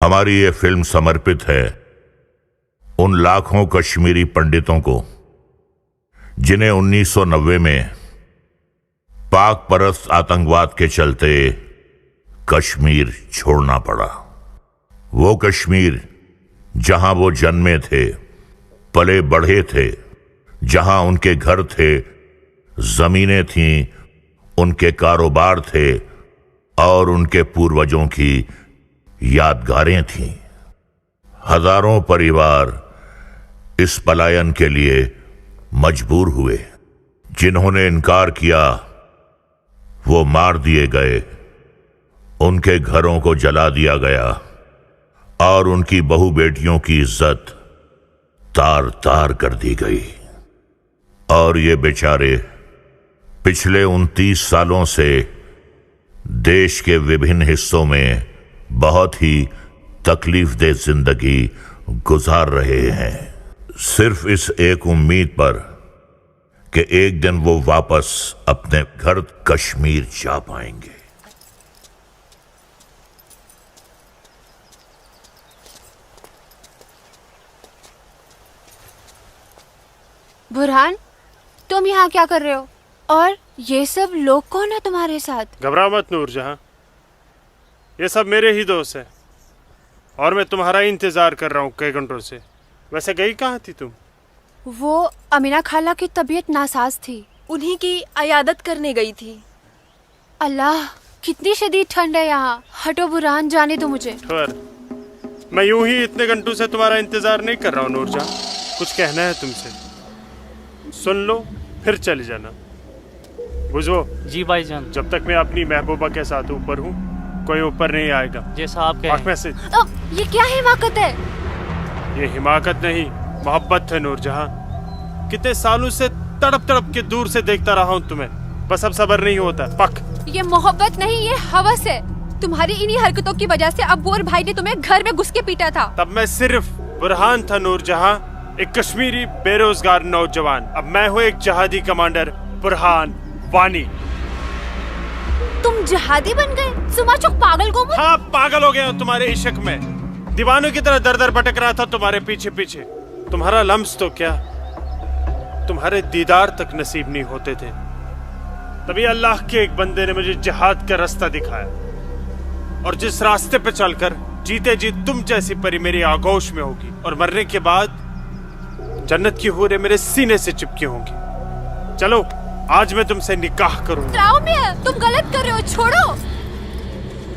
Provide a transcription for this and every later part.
हमारी ये फिल्म समर्पित है उन लाखों कश्मीरी पंडितों को जिन्हें 1990 में पाक परस्त आतंकवाद के चलते कश्मीर छोड़ना पड़ा। वो कश्मीर जहां वो जन्मे थे, पले बढ़े थे, जहां उनके घर थे, जमीनें थीं, उनके कारोबार थे और उनके पूर्वजों की यादगारें थीं। हजारों परिवार इस पलायन के लिए मजबूर हुए। जिन्होंने इनकार किया वो मार दिए गए, उनके घरों को जला दिया गया और उनकी बहू बेटियों की इज्जत तार तार कर दी गई। और ये बेचारे पिछले 29 सालों से देश के विभिन्न हिस्सों में बहुत ही तकलीफदेह जिंदगी गुजार रहे हैं, सिर्फ इस एक उम्मीद पर कि एक दिन वो वापस अपने घर कश्मीर जा पाएंगे। बुरहान, तुम यहाँ क्या कर रहे हो? और ये सब लोग कौन है तुम्हारे साथ? घबराओ मत नूरजहां, ये सब मेरे ही दोस्त हैं और मैं तुम्हारा ही इंतजार कर रहा हूँ कई घंटों से। वैसे गई कहाँ थी तुम? वो अमीना खाला की तबीयत नासाज थी, उन्हीं की अयादत करने गई थी। अल्लाह, कितनी शदीद ठंड है यहाँ। हटो बुरहान, जाने दो मुझे। ठहर, मैं यूं ही इतने घंटों से तुम्हारा इंतजार नहीं कर रहा हूँ नूरजहां। कुछ कहना है तुमसे, सुन लो फिर चले जाना। बुझो? जी भाईजान। जब तक मैं अपनी महबूबा के साथ ऊपर हूँ कोई ऊपर नहीं आएगा। जैसा आप कहें। से ये क्या हिमाकत है? ये हिमाकत नहीं, मोहब्बत है नूरजहां। कितने सालों से तड़प तड़प के दूर से देखता रहा हूँ तुम्हें, बस अब सब्र नहीं होता। पक। ये मोहब्बत नहीं, ये हवस है। तुम्हारी इन्हीं हरकतों की वजह से अब्बू और भाई ने तुम्हें घर में घुस के पीटा था। तब मैं सिर्फ बुरहान था नूरजहां, एक कश्मीरी बेरोजगार नौजवान। अब मैं हूँ एक जहादी कमांडर, बुरहान वानी। तुम जहादी बन गए? सुमाचुक पागल को? हाँ, पागल हो गया हूँ तुम्हारे इश्क में। दीवानों की तरह दर दर भटक रहा था तुम्हारे पीछे पीछे। तुम्हारा लम्स तो क्या, तुम्हारे दीदार तक नसीब नहीं होते थे। तभी अल्लाह के एक बंदे ने मुझे जिहाद का रास्ता दिखाया, और जिस रास्ते पे चलकर जीते जी तुम जैसी परी मेरी आगोश में होगी और मरने के बाद जन्नत की हूरें मेरे सीने से चिपकी होंगी। चलो आज मैं तुमसे निकाह करूंगा। तुम गलत कर रहे हो, छोड़ो।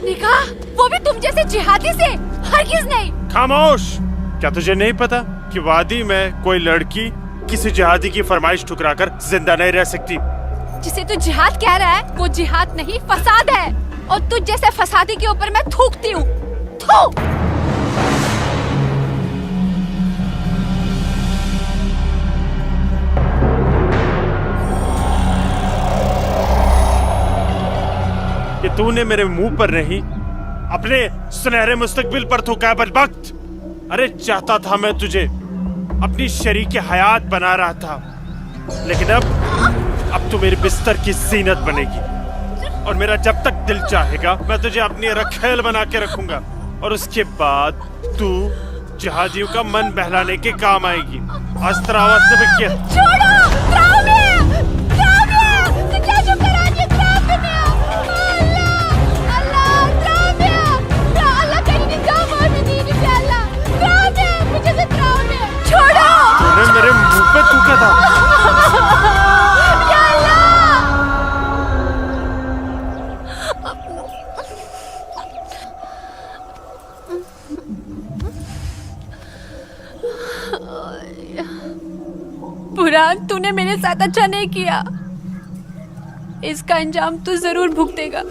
निकाह? वो भी तुम जैसे जिहादी से? हरगिज़ नहीं। खामोश। क्या तुझे नहीं पता कि वादी में कोई लड़की किसी जिहादी की फरमाइश ठुकराकर जिंदा नहीं रह सकती? जिसे तू जिहाद कह रहा है वो जिहाद नहीं, फसाद है। और तुझ जैसे फसादी के ऊपर मैं थूकती हूँ। थू। कि तूने मेरे मुंह पर नहीं, अपने सुनहरे मुस्तकबिल पर थूका बदबख्त। अरे चाहता था मैं तुझे अपनी शरीक हयात बना रहा था, लेकिन अब तू मेरे बिस्तर की जीनत बनेगी। और मेरा जब तक दिल चाहेगा मैं तुझे अपनी रखेल बना के रखूंगा, और उसके बाद तू जिहादियों का मन बहलाने के काम आएगी। अस्त्रावस्त में क्या? मेरे मुंह पे थूका था। बुरहान, तूने मेरे साथ अच्छा नहीं किया। इसका अंजाम तू जरूर भुगतेगा।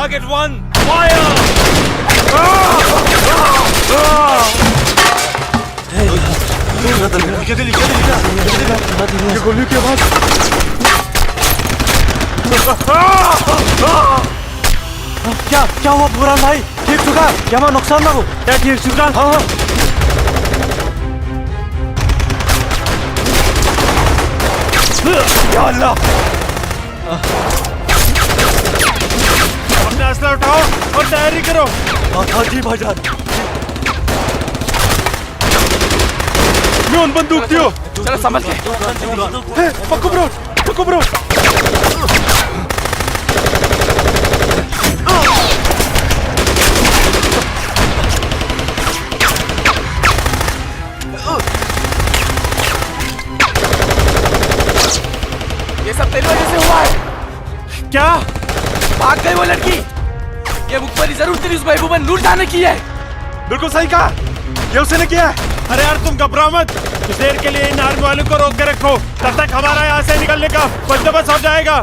Target 1, fire! क्या हुआ बुरहान भाई? ठीक चुका? क्या वहाँ नुकसान ना हो? क्या ठीक चुका? हाँ हाँ। या अल्लाह! अपना असला उठाओ और तैयारी करो। हाँ जी भाईजान। मैं उन बंदूक दियो। चलो संभल के। पक्को ब्रो, पक्को ब्रो। ये सब तेरी वजह से हुआ है। क्या? भाग गई वो लड़की। ये मुखबरी जरूर तेरी उस महबूबा नूरजहां ने की है। बिल्कुल सही कहा। ये उसने किया है। अरे यार तुम घबराओ मत। कुछ देर के लिए इन आर्मी वालों को रोक के रखो, तब तक हमारा यहाँ से निकलने का बंदोबस्त हो जाएगा।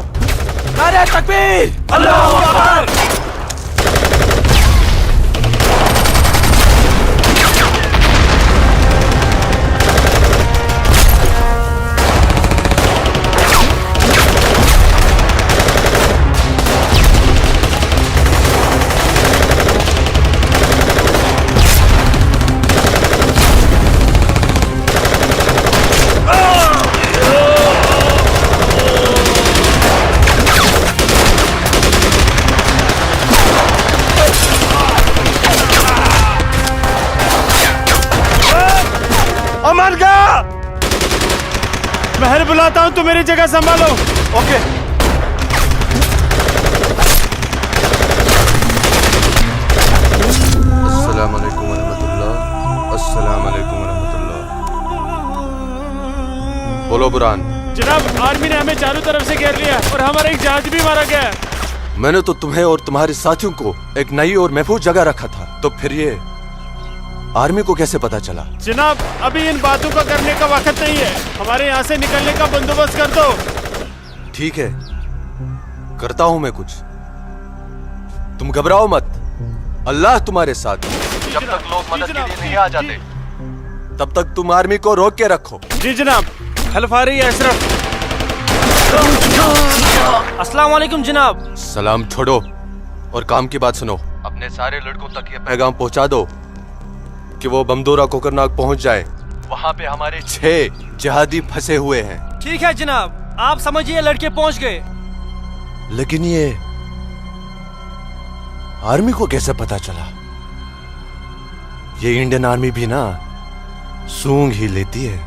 नारे तकबीर! अल्लाहू अकबर! अमन का! महल बुलाता हूँ, तुम मेरी जगह संभालो। ओके। अस्सलाम वालेकुम वरहमतुल्लाह। अस्सलाम वालेकुम वरहमतुल्लाह। बोलो बुरहान। जनाब, आर्मी ने हमें चारों तरफ से घेर लिया और हमारा एक जहाज भी मारा गया है। मैंने तो तुम्हें और तुम्हारे साथियों को एक नई और महफूज जगह रखा था, तो फिर ये आर्मी को कैसे पता चला? जनाब, अभी इन बातों का करने का वक्त नहीं है। हमारे यहाँ से निकलने का बंदोबस्त कर दो। ठीक है, करता हूं मैं कुछ। तुम घबराओ मत, अल्लाह तुम्हारे साथ है। जब तक लोग मदद के लिए नहीं आ जाते, तब तक तुम आर्मी को रोक के रखो। जी जनाब। खलफारी अशरफ। अस्सलाम वालेकुम जनाब। सलाम छोड़ो और काम की बात सुनो। अपने सारे लड़कों तक ये पैगाम पहुंचा दो कि वो बमदोरा कोकरनाग पहुंच जाए। वहां पे हमारे 6 जिहादी फंसे हुए हैं। ठीक है जनाब, आप समझिए लड़के पहुंच गए। लेकिन ये आर्मी को कैसे पता चला? ये इंडियन आर्मी भी ना सूंघ ही लेती है।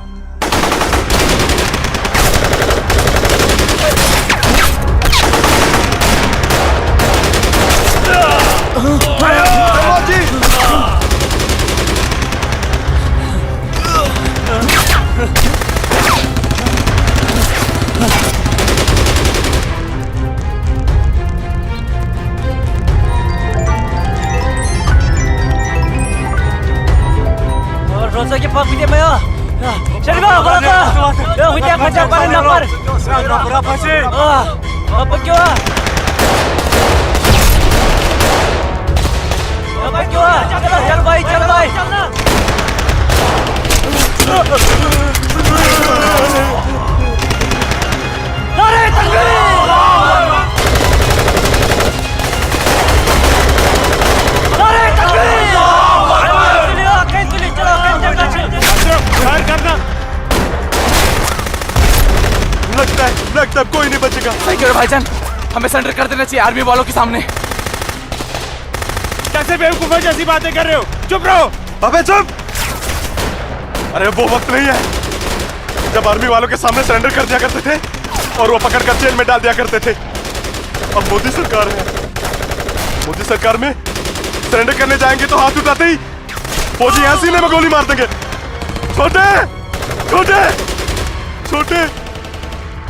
Rosa ke pak video maya. Sherba, berapa? Dah video macam apa nampak? Berapa sih? Apa kau? Apa kau? Chal bhai, chal bhai. Nare takbir! Nare takbir! करना। लगता है कोई नहीं बचेगा। सही करो भाईजान, हमें सरेंडर कर देना चाहिए आर्मी वालों के सामने। कैसे बेवकूफों जैसी बातें कर रहे हो? चुप रहो। अबे चुप! अरे वो वक्त नहीं है जब आर्मी वालों के सामने सरेंडर कर दिया करते थे और वो पकड़ कर जेल में डाल दिया करते थे। अब मोदी सरकार है। मोदी सरकार में सरेंडर करने जाएंगे तो हाथ उठाते ही फौजी यहाँ सीने में गोली मार देंगे। छोटे छोटे छोटे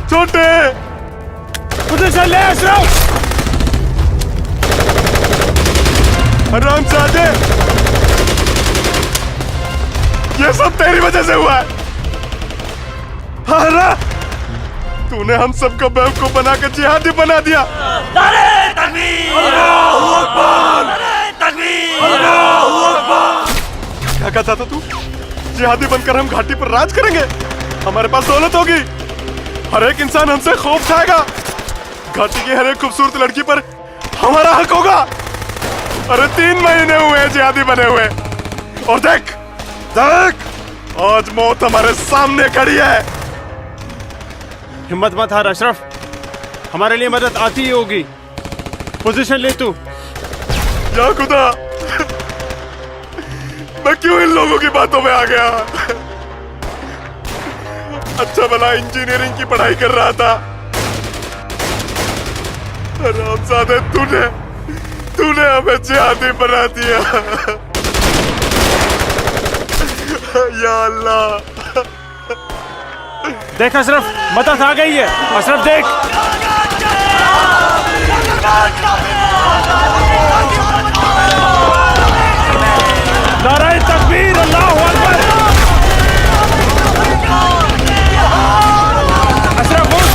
छोटे उधर चल ले अशरफ। आराम से आजे। ये सब तेरी वजह से हुआ है। हारा, तूने हम सबको बेवकूफ बनाकर जिहादी बना दिया। क्या कहता था तू? जिहादी बनकर हम घाटी पर राज करेंगे, हमारे पास दौलत होगी, हर एक इंसान हमसे खौफ खाएगा, घाटी की हर एक खूबसूरत लड़की पर हमारा हक होगा। अरे 3 महीने हुए हैं जिहादी बने हुए, और देख देख आज मौत हमारे सामने खड़ी है। हिम्मत मत हार अशरफ, हमारे लिए मदद आती ही होगी। पोजीशन ले तू। या खुदा, मैं क्यों इन लोगों की बातों में आ गया? अच्छा भला इंजीनियरिंग की पढ़ाई कर रहा था। हरामजादे, तूने हमें जिहादी बना दिया। या अल्लाह। देख अशरफ, मदद आ गई है। अशरफ देख। नाराए तकबीर, अल्लाहू अकबर। अशरफ उठ।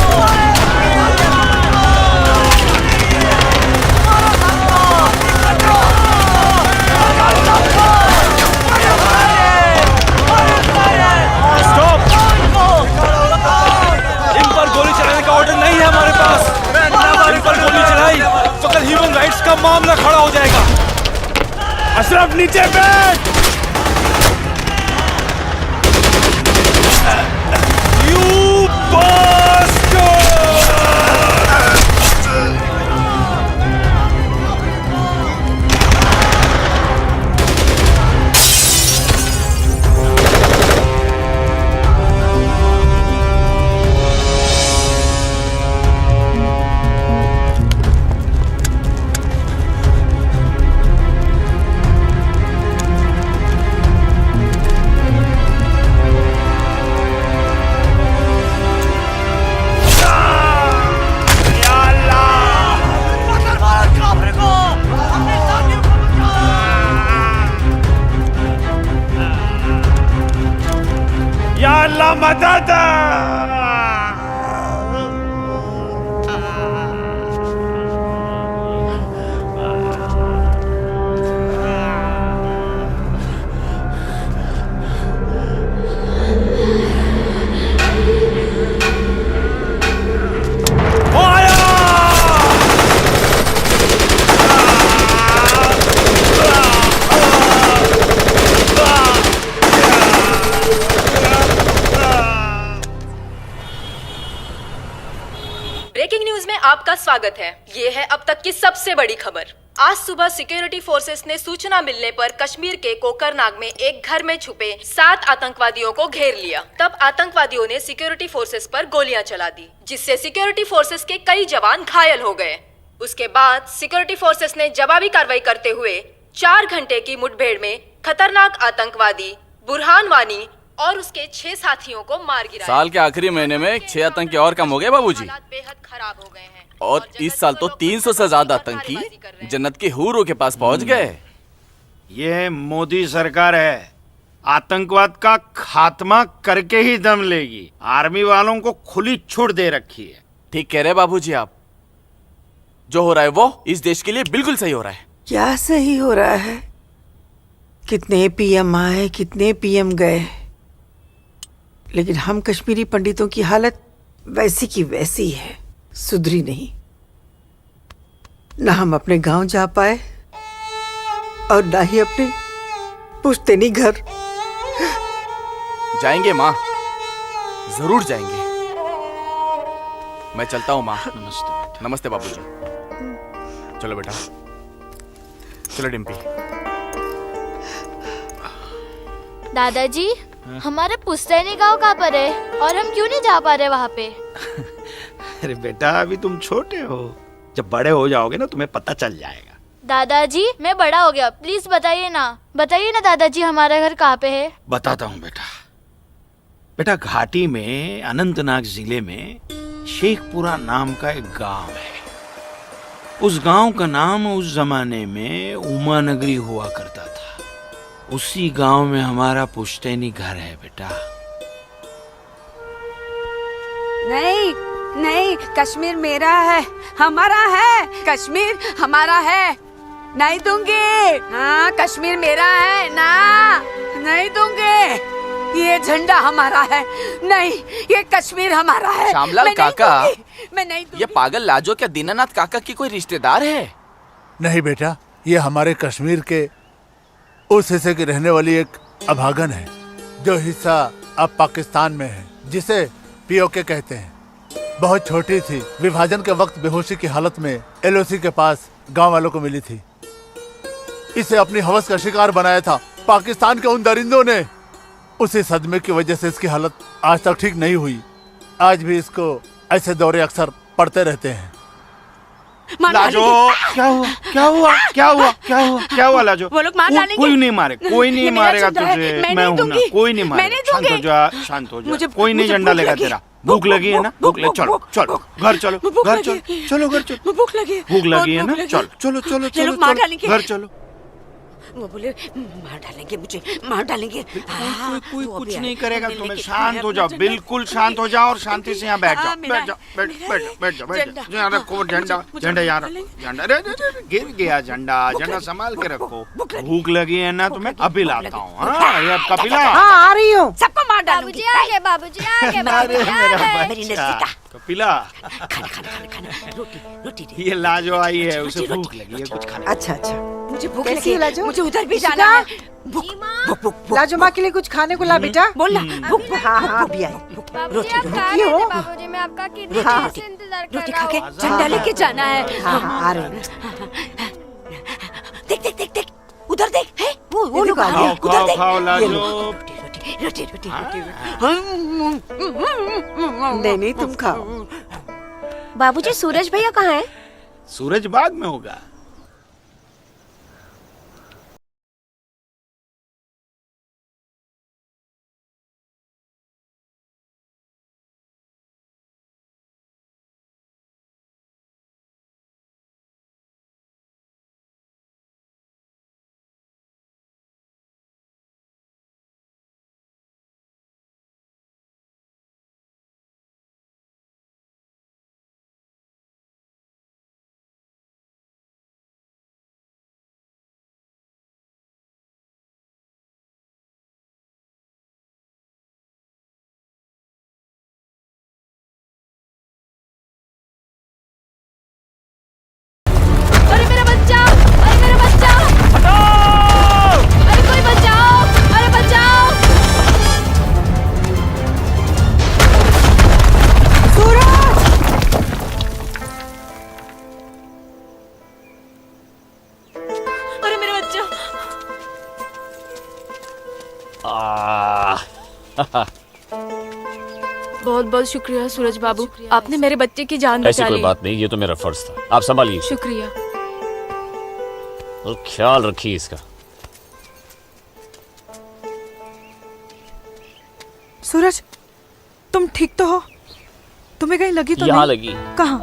स्टॉप। इन पर गोली चलाने का ऑर्डर नहीं है हमारे पास। इन पर गोली चलाई तो कल ह्यूमन राइट्स का मामला खड़ा हो जाएगा। अशरफ नीचे बैठ। You bastard! या अल्लाह मदद। ब्रेकिंग न्यूज में आपका स्वागत है। ये है अब तक की सबसे बड़ी खबर। आज सुबह सिक्योरिटी फोर्सेस ने सूचना मिलने पर कश्मीर के कोकरनाग में एक घर में छुपे 7 आतंकवादियों को घेर लिया। तब आतंकवादियों ने सिक्योरिटी फोर्सेस पर गोलियां चला दी, जिससे सिक्योरिटी फोर्सेस के कई जवान घायल हो गए। उसके बाद सिक्योरिटी फोर्सेस ने जवाबी कार्रवाई करते हुए 4 घंटे की मुठभेड़ में खतरनाक आतंकवादी बुरहान वानी और उसके 6 साथियों को मार गिराया। साल के आखिरी महीने में 6 आतंकी और कम हो गए बाबूजी। हालात बेहद खराब हो गए हैं और इस साल तो 300 से ज्यादा आतंकी जन्नत की हूरों के पास पहुंच गए। ये मोदी सरकार है, आतंकवाद का खात्मा करके ही दम लेगी। आर्मी वालों को खुली छूट दे रखी है। ठीक कह रहे बाबूजी आप। जो हो रहा है वो इस देश के लिए बिल्कुल सही हो रहा है। क्या सही हो रहा है? कितने पीएम आए, कितने पीएम गए, लेकिन हम कश्मीरी पंडितों की हालत वैसी की वैसी है, सुधरी नहीं। ना हम अपने गांव जा पाए और ना ही अपने पुश्तैनी घर। जाएंगे माँ, जरूर जाएंगे। मैं चलता हूँ माँ। नमस्ते। नमस्ते बाबूजी। चलो बेटा, चलो डिम्पी। दादाजी, हमारे पुश्तैनी गांव कहाँ पर है और हम क्यों नहीं जा पा रहे वहाँ पे? अरे बेटा, अभी तुम छोटे हो, जब बड़े हो जाओगे ना तुम्हें पता चल जाएगा। दादाजी, मैं बड़ा हो गया, प्लीज बताइए ना दादाजी, हमारा घर कहाँ पे है? बताता हूँ बेटा। बेटा, घाटी में अनंतनाग जिले में शेखपुरा नाम का एक गांव है। उस गांव का नाम उस जमाने में उमा नगरी हुआ करता था। उसी गांव में हमारा पुश्तैनी घर है बेटा। नहीं, नहीं, कश्मीर मेरा है, हमारा है। कश्मीर हमारा है, नहीं दूंगी। हाँ, कश्मीर मेरा है ना, नहीं दूंगी। ये झंडा हमारा है, नहीं, ये कश्मीर हमारा है। श्यामलाल मैं नहीं काका, दूंगी, मैं नहीं दूंगी। ये पागल लाजो क्या दीनानाथ काका की कोई रिश्तेदार है? नहीं बेटा, ये हमारे कश्मीर के उस हिस्से की रहने वाली एक अभागन है, जो हिस्सा अब पाकिस्तान में है, जिसे पीओके कहते हैं। बहुत छोटी थी, विभाजन के वक्त बेहोशी की हालत में एलओसी के पास गांव वालों को मिली थी। इसे अपनी हवस का शिकार बनाया था पाकिस्तान के उन दरिंदों ने। उसी सदमे की वजह से इसकी हालत आज तक ठीक नहीं हुई। आज भी इसको ऐसे दौरे अक्सर पड़ते रहते हैं। लाजो, क्या हुआ क्या हुआ क्या हुआ क्या हुआ क्या हुआ लाजो? वो लोग मार डालेंगे। कोई नहीं मारे, कोई नहीं मारेगा तुझे। मैं हूं ना, कोई नहीं मारेगा। शांत हो जा, शांत हो जा। कोई नहीं झंडा लेगा तेरा। भूख लगी है ना? भूख लगी, चलो चलो घर चलो, घर चलो, चलो घर चलो। भूख लगी है ना? चलो चलो चलो चलो, घर चलो। वो बोले मार डालेंगे मुझे, मार डालेंगे। कोई कुछ नहीं करेगा तुम्हें। शांत हो जाओ, बिल्कुल शांत हो जाओ और शांति से यहाँ बैठ जाओ, बैठ जाओ, बैठ जाओ। यहाँ रखो झंडा, झंडा यहाँ रखो, झंडा गिर गया झंडा, झंडा संभाल के रखो। भूख लगी है ना तुम्हें? अभी लाता हूँ। हाँ, कपिला आ रही हूँ। सबको मार डालूंगी। बाबूजी आ गए। मेरी नज़दीका। कपिला, रोटी ये लाजो आई है, उसे भूख लगी है कुछ खाने। अच्छा अच्छा, मुझे भूख कैसी लगी है लाजो? मुझे उधर भी जाना है। भूख लाजो माँ के लिए कुछ खाने को ला बेटा। बोलना। भूख हाँ हाँ भी आई। बाबूजी आप कहाँ क्यों? गए थे? बाबूजी मैं आपका कितने हाँ, देर से इंतजार कर रोटी रहा खा के हूँ। झंडा लेके जाना है। हाँ हाँ, आ रही हूँ। देख देख देख देख, उधर देख, है वो लोग आ खाओ गए। उधर खाओ देख। खाओ लाजो। रोटी रोटी। नहीं नहीं, तुम खाओ। बाबूजी, सूरज भैया कहाँ है? सूरज बाग में होगा। अरे मेरा बच्चा, अरे मेरा बच्चा, अरे कोई बचाओ, अरे बचाओ। अरे मेरा बच्चा। बहुत बहुत शुक्रिया सूरज बाबू, आपने मेरे बच्चे की जान ऐसी बचा कोई ली। बात नहीं, ये तो मेरा फर्ज था। आप संभालिए शुक्रिया। और ख्याल रखिए इसका। सूरज, तुम ठीक तो हो? तुम्हें कहीं लगी तो यहाँ नहीं? लगी। कहाँ?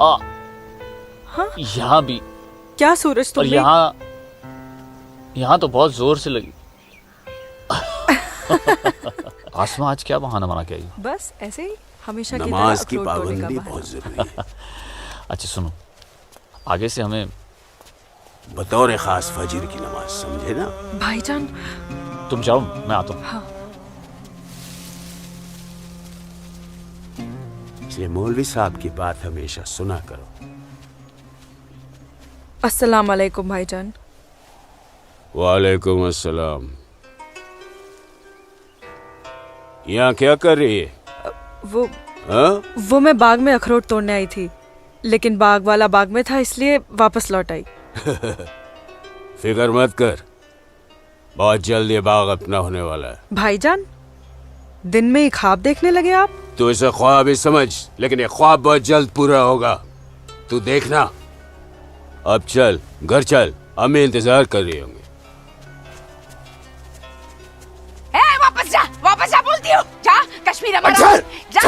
हाँ? यहाँ भी। क्या सूरज और यहाँ तो बहुत जोर से लगी। आसमा आज क्या बहाना बना के आई? बस ऐसे ही, हमेशा की नमाज तरह की अखरोट तोड़ने का पाबंदी बहाना। बहुत जरूरी है। अच्छा सुनो, आगे से हमें बतौर खास फजर की नमाज, समझे ना? भाईजान, तुम जाओ, मैं आता हूँ। हाँ। इसलिए मौलवी साहब की बात हमेशा सुना करो। अस्सलाम वालेकुम भाईजान। वालेकुम अस्सलाम। यहाँ क्या कर रही है? वो मैं बाग में अखरोट तोड़ने आई थी, लेकिन बाग वाला बाग में था, इसलिए वापस लौट आई। फिक्र मत कर, बहुत जल्द ये बाग अपना होने वाला है। भाईजान, दिन में ही ख्वाब देखने लगे आप? तू इसे ख्वाब ही समझ, लेकिन ये ख्वाब बहुत जल्द पूरा होगा, तू देखना। अब चल, घर चल, अम्मी इंतजार कर रही होंगी। वापस जा बोलती हूँ। जा, कश्मीर हमारा। जा,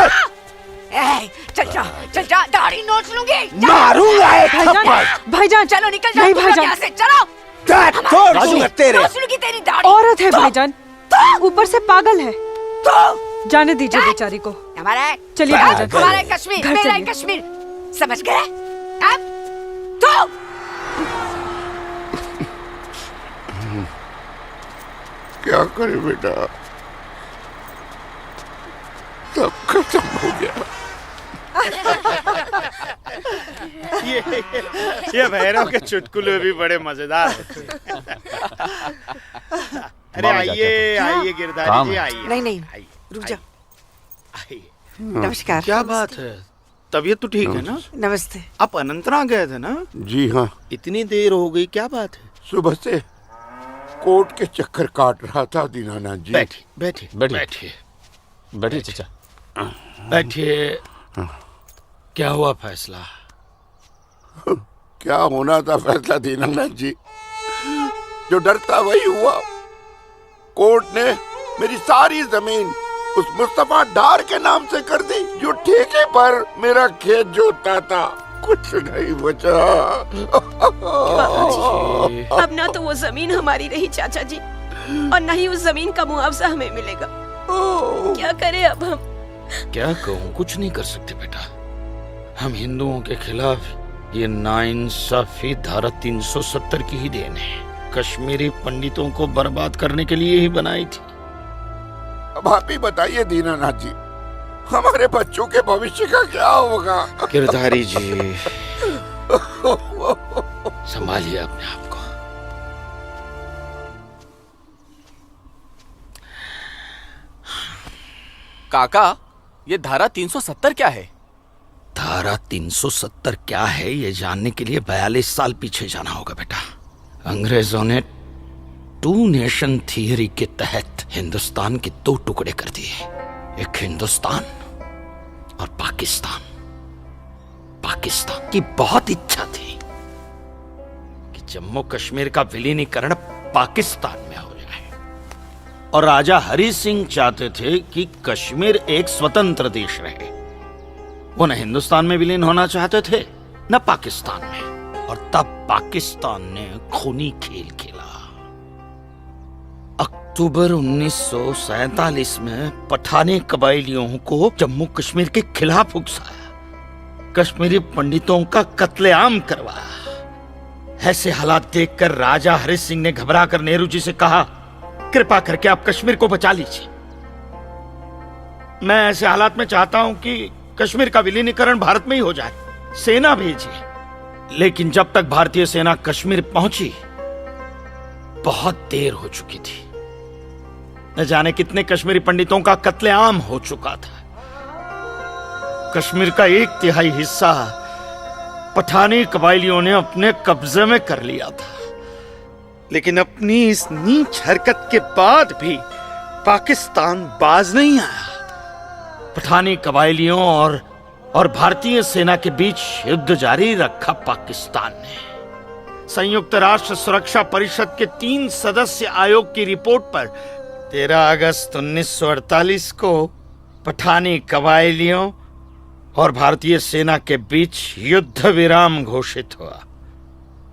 चल जा, दाढ़ी नोच लूंगी। मारूंगा एक भाईजान, भाईजान, चलो निकल जाओ। नहीं भाईजान, यहाँ से चलो। तोड़ दूंगा तेरे। नोच लूंगी तेरी दाढ़ी। औरत है भाईजान, ऊपर से पागल है। जाने दीजिए बेचारी को। हमारा है, चलिए भाईजान। हमारा है कश्मीर, घर मेरा है चलिए। कश्मीर, समझ गए? अब तो क्या करे बेटा, सब खत्म हो गया। ये भैरव के चुटकुले भी बड़े मजेदार होते हैं। अरे आइए आइए गिरधारी जी आइए। नहीं नहीं, रुक जाओ। नमस्कार। क्या बात है, तबीयत तो ठीक है ना? नमस्ते। आप अनंतनाग गए थे ना? जी हाँ, इतनी देर हो गई, क्या बात है? सुबह से कोर्ट के चक्कर काट रहा था दीनानाथ जी। बैठिए बैठिए बैठिए बैठिए चाचा। बैठिए। क्या हुआ फैसला? क्या होना था फैसला दीनानाथ जी, जो डर था वही हुआ। कोर्ट ने मेरी सारी जमीन उस मुस्तफा डार के नाम से कर दी, जो ठेके पर मेरा खेत जोतता था। कुछ नहीं बचा। अब ना तो वो जमीन हमारी रही चाचा जी, और न ही उस जमीन का मुआवजा हमें मिलेगा। क्या करें अब हम? क्या कहूँ, कुछ नहीं कर सकते बेटा। हम हिंदुओं के खिलाफ ये नाइंसाफी धारा 370 की ही देन है। कश्मीरी पंडितों को बर्बाद करने के लिए ही बनाई थी। अब आप ही बताइए दीनानाथ जी, हमारे बच्चों के भविष्य का क्या होगा? गिरधारी जी संभालिए अपने आप को। काका, ये धारा 370 क्या है? धारा 370 क्या है, ये जानने के लिए 42 साल पीछे जाना होगा बेटा। अंग्रेजों ने टू नेशन थियरी के तहत हिंदुस्तान के दो टुकड़े कर दिए, एक हिंदुस्तान और पाकिस्तान। पाकिस्तान की बहुत इच्छा थी कि जम्मू कश्मीर का विलीनीकरण पाकिस्तान में हो जाए, और राजा हरि सिंह चाहते थे कि कश्मीर एक स्वतंत्र देश रहे। वो न हिंदुस्तान में विलीन होना चाहते थे न पाकिस्तान में, और तब पाकिस्तान ने खूनी खेल खेला। अक्टूबर 1947 में पठानी कबाइलियों को जम्मू कश्मीर के खिलाफ उकसाया, कश्मीरी पंडितों का कत्लेआम करवाया। ऐसे हालात देखकर राजा हरि सिंह ने घबरा कर नेहरू जी से कहा, कृपा करके आप कश्मीर को बचा लीजिए। मैं ऐसे हालात में चाहता हूं कि कश्मीर का विलीनीकरण भारत में ही हो जाए, सेना भेजिए। लेकिन जब तक भारतीय सेना कश्मीर पहुंची, बहुत देर हो चुकी थी। न जाने कितने कश्मीरी पंडितों का कत्लेआम हो चुका था। कश्मीर का 1/3 हिस्सा पठानी कबाइलियों ने अपने कब्जे में कर लिया था। लेकिन अपनी इस नीच हरकत के बाद भी पाकिस्तान बाज नहीं आया। पठानी कबाइलियों और भारतीय सेना के बीच युद्ध जारी रखा पाकिस्तान ने। संयुक्त राष्ट्र सुरक्षा परिषद के 3 सदस्य आयोग की रिपोर्ट पर 13 अगस्त 1948 को पठानी कबाइलियों और भारतीय सेना के बीच युद्ध विराम घोषित हुआ,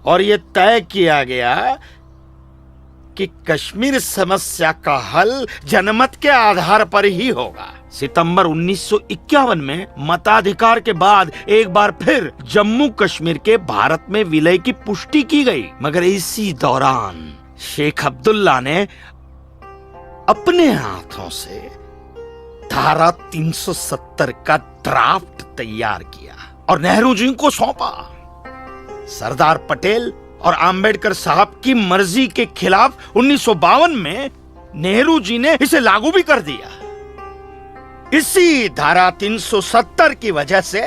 और यह तय किया गया कि कश्मीर समस्या का हल जनमत के आधार पर ही होगा। सितंबर 1951 में मताधिकार के बाद एक बार फिर जम्मू कश्मीर के भारत में विलय की पुष्टि की गई, मगर इसी दौरान शेख अब्दुल्ला ने अपने हाथों से धारा 370 का ड्राफ्ट तैयार किया और नेहरू जी को सौंपा। सरदार पटेल और अंबेडकर साहब की मर्जी के खिलाफ 1952 में नेहरू जी ने इसे लागू भी कर दिया। इसी धारा 370 की वजह से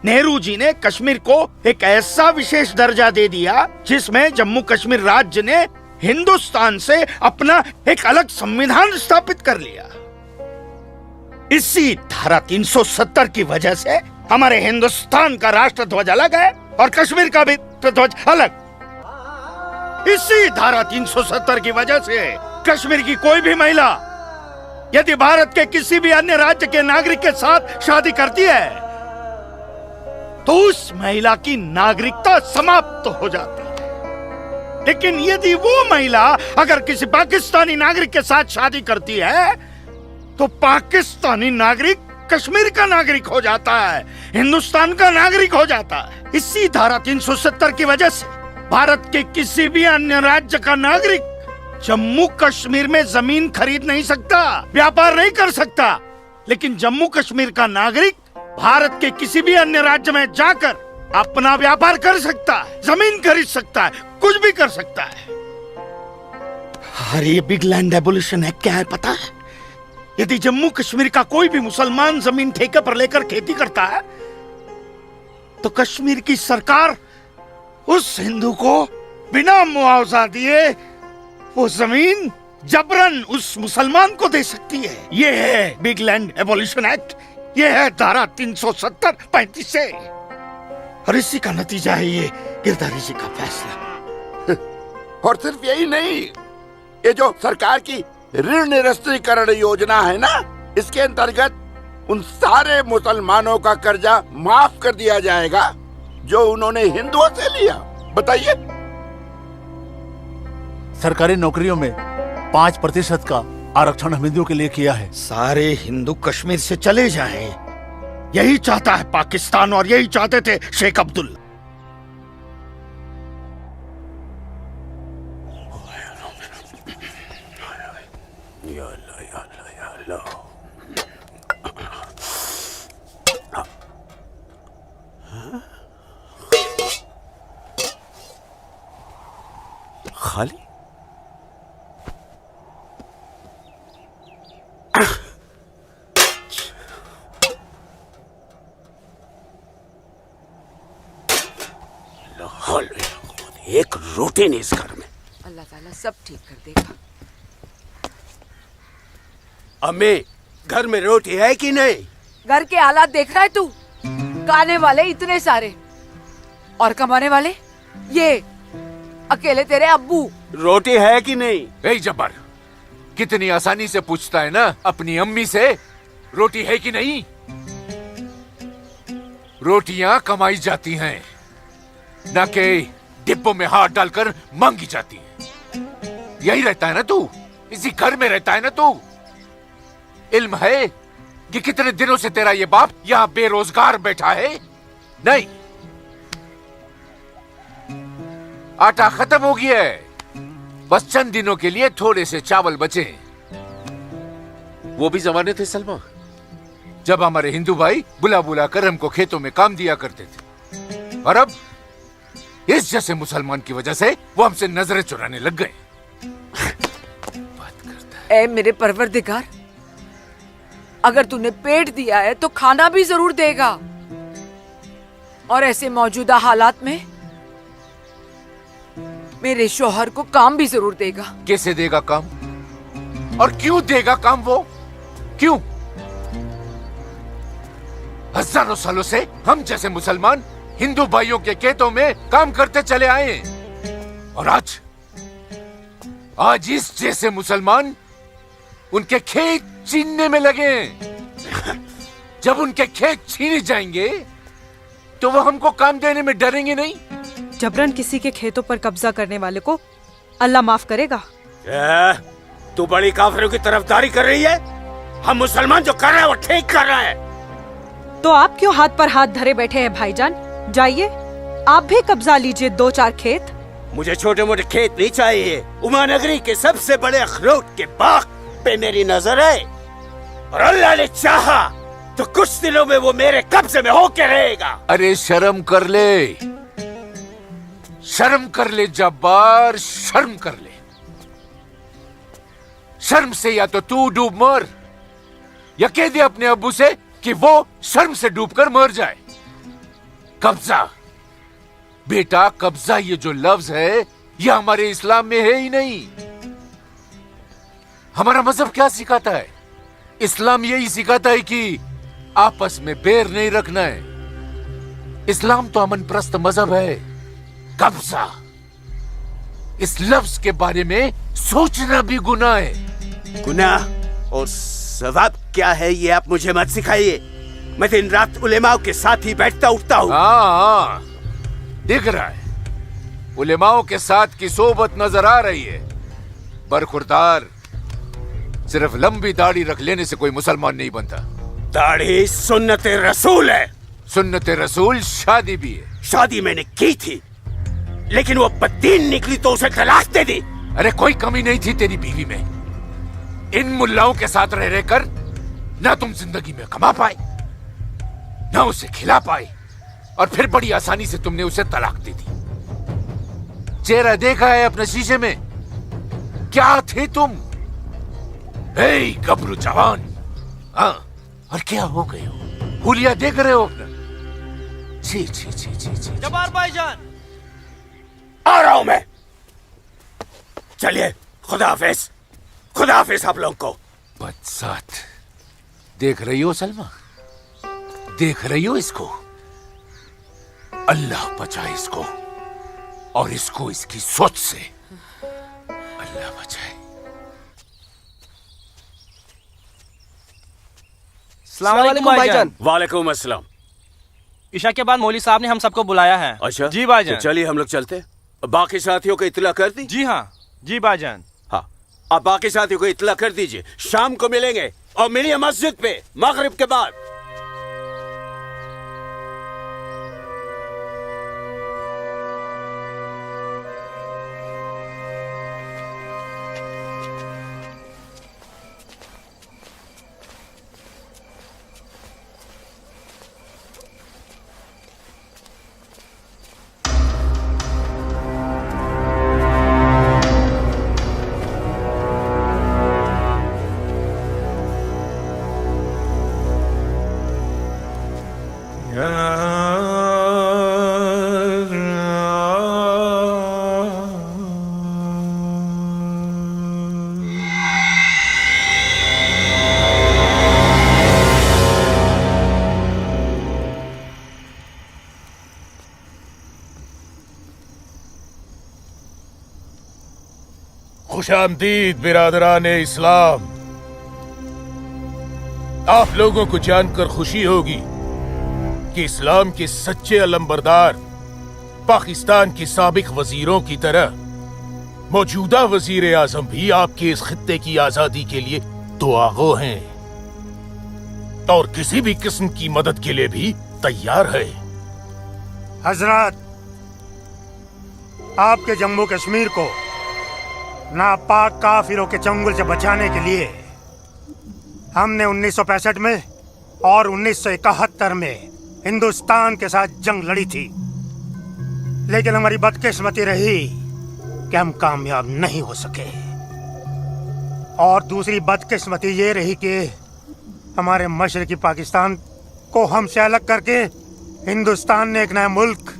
नेहरू जी ने कश्मीर को एक ऐसा विशेष दर्जा दे दिया जिसमें जम्मू कश्मीर राज्य ने हिंदुस्तान से अपना एक अलग संविधान स्थापित कर लिया। इसी धारा 370 की वजह से हमारे हिंदुस्तान का राष्ट्र ध्वज अलग है और कश्मीर का भी ध्वज अलग। इसी धारा 370 की वजह से कश्मीर की कोई भी महिला यदि भारत के किसी भी अन्य राज्य के नागरिक के साथ शादी करती है तो उस महिला की नागरिकता समाप्त हो जाती है। लेकिन यदि वो महिला अगर किसी पाकिस्तानी नागरिक के साथ शादी करती है तो पाकिस्तानी नागरिक कश्मीर का नागरिक हो जाता है, हिंदुस्तान का नागरिक हो जाता है। इसी धारा 370 की वजह से भारत के किसी भी अन्य राज्य का नागरिक जम्मू कश्मीर में जमीन खरीद नहीं सकता, व्यापार नहीं कर सकता। लेकिन जम्मू कश्मीर का नागरिक भारत के किसी भी अन्य राज्य में जाकर अपना व्यापार कर सकता है, जमीन खरीद सकता है, कुछ भी कर सकता है। अरे ये बिग लैंड एबोल्यूशन एक्ट क्या है पता है? यदि जम्मू कश्मीर का कोई भी मुसलमान जमीन ठेके पर लेकर खेती करता है तो कश्मीर की सरकार उस हिंदू को बिना मुआवजा दिए वो जमीन जबरन उस मुसलमान को दे सकती है। ये है बिग लैंड एबोल्यूशन एक्ट, ये है धारा 370-35 से। और इसी का नतीजा है ये गिरधारी जी का फैसला। और सिर्फ यही नहीं, ये जो सरकार की ऋण निरस्तीकरण योजना है ना, इसके अंतर्गत उन सारे मुसलमानों का कर्जा माफ कर दिया जाएगा जो उन्होंने हिंदुओं से लिया। बताइए। सरकारी नौकरियों में 5% का आरक्षण हम हिंदुओं के लिए किया है। सारे हिंदू कश्मीर से चले जाएं, यही चाहता है पाकिस्तान और यही चाहते थे शेख अब्दुल्ला। खाली एक रोटी नहीं इस घर में। अल्लाह ताला सब ठीक कर देगा। अम्मी, घर में रोटी है कि नहीं? घर के हालात देख रहा है तू? खाने वाले इतने सारे और कमाने वाले ये अकेले तेरे अब्बू। रोटी है कि नहीं? ए जब्बार, कितनी आसानी से पूछता है ना अपनी अम्मी से रोटी है कि नहीं। रोटियां कमाई जाती हैं, न कि डिब्बों में हाथ डालकर मांगी जाती हैं। यही रहता है ना तू, इसी घर में रहता है ना तू। इल्म है कि कितने दिनों से तेरा ये बाप यहाँ बेरोजगार बैठा है? नहीं, आटा खत्म हो गया है, बस चंद दिनों के लिए थोड़े से चावल बचे। वो भी जमाने थे सलमा, जब हमारे हिंदू भाई बुला बुला कर हमको खेतों में काम दिया करते थे। और अब इस जैसे मुसलमान की वजह से वो हमसे नजरें चुराने लग गए। ए मेरे परवरदिगार, अगर तूने पेट दिया है तो खाना भी जरूर देगा, और ऐसे मौजूदा हालात में मेरे शौहर को काम भी जरूर देगा। कैसे देगा काम और क्यों देगा काम? वो क्यों? हजारों सालों से हम जैसे मुसलमान हिंदू भाइयों के खेतों में काम करते चले आए, और आज इस जैसे मुसलमान उनके खेत छीनने में लगे। जब उनके खेत छीने जाएंगे तो वो हमको काम देने में डरेंगे नहीं। जबरन किसी के खेतों पर कब्जा करने वाले को अल्लाह माफ करेगा। तू बड़ी काफिरों की तरफदारी कर रही है? हम मुसलमान जो कर रहे हैं वो ठीक कर रहे हैं। तो आप क्यों हाथ पर हाथ धरे बैठे हैं भाईजान? जाइए आप भी कब्जा लीजिए 2-4 खेत। मुझे छोटे मोटे खेत नहीं चाहिए, उमानगरी के सबसे बड़े अखरोट के बाग पे मेरी नजर है, और अल्लाह ने चाहा तो कुछ दिनों में वो मेरे कब्जे में होके रहेगा। अरे शर्म कर ले, शर्म कर ले जब्बार, शर्म कर ले। शर्म से या तो तू डूब मर, या कह दे अपने अब्बू से कि वो शर्म से डूबकर मर जाए। कब्जा बेटा, कब्जा ये जो लफ्ज है ये हमारे इस्लाम में है ही नहीं। हमारा मजहब क्या सिखाता है? इस्लाम यही सिखाता है कि आपस में बैर नहीं रखना है। इस्लाम तो अमन प्रस्त मजहब है। कब्जा, इस लफ्ज के बारे में सोचना भी गुनाह है। गुनाह और सवाब क्या है ये आप मुझे मत सिखाइए। मैं दिन रात उलेमाओं के साथ ही बैठता उठता हूँ। हाँ, दिख रहा है, उलेमाओं के साथ की सोबत नजर आ रही है। बरखुरदार, सिर्फ लंबी दाढ़ी रख लेने से कोई मुसलमान नहीं बनता। दाढ़ी सुन्नत रसूल है। सुन्नत रसूल शादी भी है। शादी मैंने की थी, लेकिन वो बददीन निकली तो उसे तलाक दे दी। अरे कोई कमी नहीं थी तेरी बीवी में। इन मुल्लाओं के साथ रह रहकर ना तुम जिंदगी में कमा पाए, ना उसे खिला पाए, और फिर बड़ी आसानी से तुमने उसे तलाक दे दी। चेहरा देखा है अपने शीशे में? क्या थे तुम? गबरू जवान। हाँ, और क्या हो गए हो? हुलिया देख रहे हो अपना? जी जी जी जी जी। जब्बार भाईजान, आ रहा हूं मैं। चलिए, खुदा हाफिज। खुदा हाफिज आप लोग को। बदसात, देख रही हो सलमा? देख रही हो इसको? अल्लाह बचाए इसको, और इसको इसकी सोच से। अल्लाह बचाए। अस्सलाम वालेकुम भाईजान। वालेकुम अस्सलाम। ईशा के बाद मौली साहब ने हम सबको बुलाया है। अच्छा जी भाईजान। तो चलिए हम लोग चलते। बाकी साथियों को इत्तला कर दी? जी हाँ जी भाईजान। हाँ, आप बाकी साथियों को इत्तला कर दीजिए। शाम को मिलेंगे और मिलिए मस्जिद पे मगरिब के बाद। खुशामदीद बिरादरान इस्लाम। आप लोगों को जानकर खुशी होगी कि इस्लाम के सच्चे अलंबरदार पाकिस्तान के साबिक वजीरों की तरह मौजूदा वजीर आजम भी आपके इस खित्ते की आजादी के लिए दुआगो हैं और किसी भी किस्म की मदद के लिए भी तैयार है। हजरत, आपके जम्मू कश्मीर को नापाक काफिरों के चंगुल से बचाने के लिए हमने 1965 में और 1971 में हिंदुस्तान के साथ जंग लड़ी थी, लेकिन हमारी बदकिस्मती रही कि हम कामयाब नहीं हो सके। और दूसरी बदकिस्मती ये रही कि हमारे मशरकी पाकिस्तान को हमसे अलग करके हिंदुस्तान ने एक नया मुल्क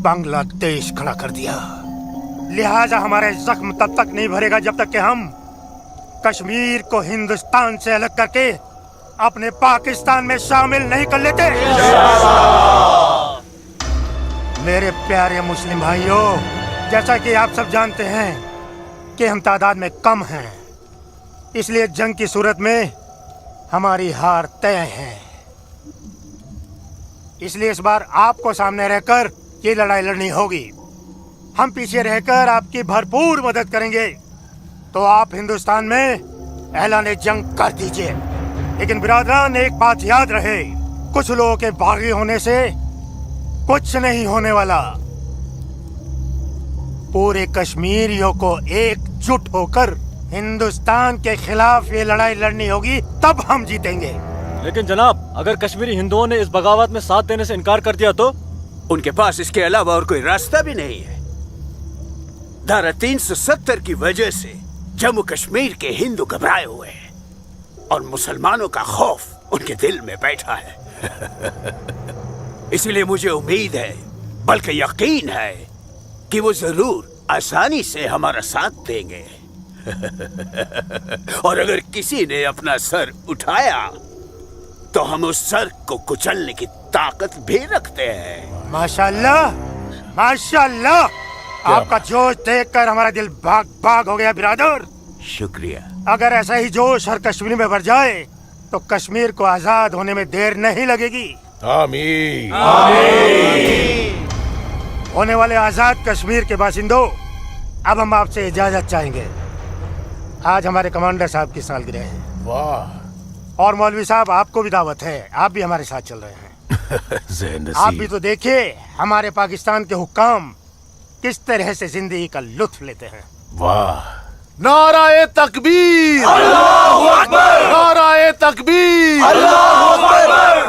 बांग्लादेश खड़ा कर दिया। लिहाजा हमारे जख्म तब तक नहीं भरेगा जब तक कि हम कश्मीर को हिंदुस्तान से अलग करके अपने पाकिस्तान में शामिल नहीं कर लेते। मेरे प्यारे मुस्लिम भाइयों, जैसा कि आप सब जानते हैं कि हम तादाद में कम हैं, इसलिए जंग की सूरत में हमारी हार तय है। इसलिए इस बार आपको सामने रहकर ये लड़ाई लड़नी होगी। हम पीछे रहकर आपकी भरपूर मदद करेंगे, तो आप हिंदुस्तान में ऐलान जंग कर दीजिए। लेकिन बिरादरान, एक बात याद रहे, कुछ लोगों के बागी होने से कुछ नहीं होने वाला। पूरे कश्मीरियों को एकजुट होकर हिंदुस्तान के खिलाफ ये लड़ाई लड़नी होगी, तब हम जीतेंगे। लेकिन जनाब, अगर कश्मीरी हिंदुओं ने इस बगावत में साथ देने से इनकार कर दिया तो? उनके पास इसके अलावा और कोई रास्ता भी नहीं है। धारा 370 की वजह से जम्मू कश्मीर के हिंदू घबराए हुए हैं और मुसलमानों का खौफ उनके दिल में बैठा है। इसलिए मुझे उम्मीद है, बल्कि यकीन है, कि वो जरूर आसानी से हमारा साथ देंगे। और अगर किसी ने अपना सर उठाया तो हम उस सर को कुचलने की ताकत भी रखते हैं। माशाल्लाह, माशाल्लाह, आपका जोश देखकर हमारा दिल भाग भाग हो गया बिरादर। शुक्रिया। अगर ऐसा ही जोश हर कश्मीर में भर जाए तो कश्मीर को आजाद होने में देर नहीं लगेगी। आमीन। आमीन। होने वाले आजाद कश्मीर के बासिंदों, अब हम आपसे इजाजत चाहेंगे। आज हमारे कमांडर साहब की सालगिरह है। वाह। और मौलवी साहब आपको भी दावत है, आप भी हमारे साथ चल रहे हैं। आप भी तो देखिए हमारे पाकिस्तान के हुक्काम किस तरह से जिंदगी का लुत्फ लेते हैं। वाह। नाराए तकबीर, अल्लाहू अकबर, नाराए तकबीर, अल्लाहू अकबर।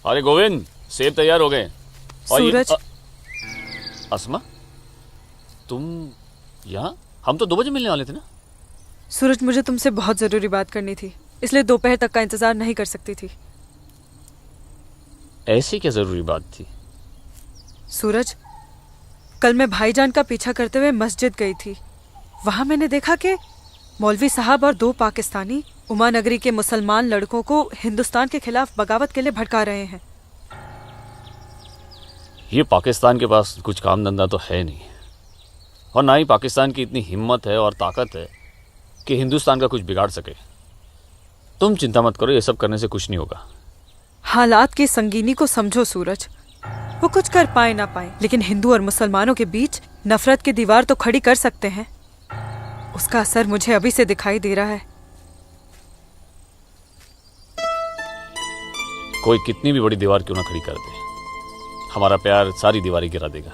अरे गोविंद, सेब तैयार हो गए। सूरज। अस्मा, तुम यहाँ? हम तो 2 बजे मिलने वाले थे ना। सूरज, मुझे तुमसे बहुत जरूरी बात करनी थी, इसलिए दोपहर तक का इंतजार नहीं कर सकती थी। ऐसी क्या जरूरी बात थी? सूरज, कल मैं भाईजान का पीछा करते हुए मस्जिद गई थी। वहां मैंने देखा कि मौलवी साहब और 2 पाकिस्तानी उमा नगरी के मुसलमान लड़कों को हिंदुस्तान के खिलाफ बगावत के लिए भड़का रहे हैं। ये पाकिस्तान के पास कुछ काम धंधा तो है नहीं, और ना ही पाकिस्तान की इतनी हिम्मत है और ताकत है कि हिंदुस्तान का कुछ बिगाड़ सके। तुम चिंता मत करो, ये सब करने से कुछ नहीं होगा। हालात की संगीनी को समझो सूरज। वो कुछ कर पाए ना पाए, लेकिन हिंदू और मुसलमानों के बीच नफरत की दीवार तो खड़ी कर सकते हैं। उसका असर मुझे अभी से दिखाई दे रहा है। कोई कितनी भी बड़ी दीवार क्यों ना खड़ी कर दे, हमारा प्यार सारी दीवारें गिरा देगा।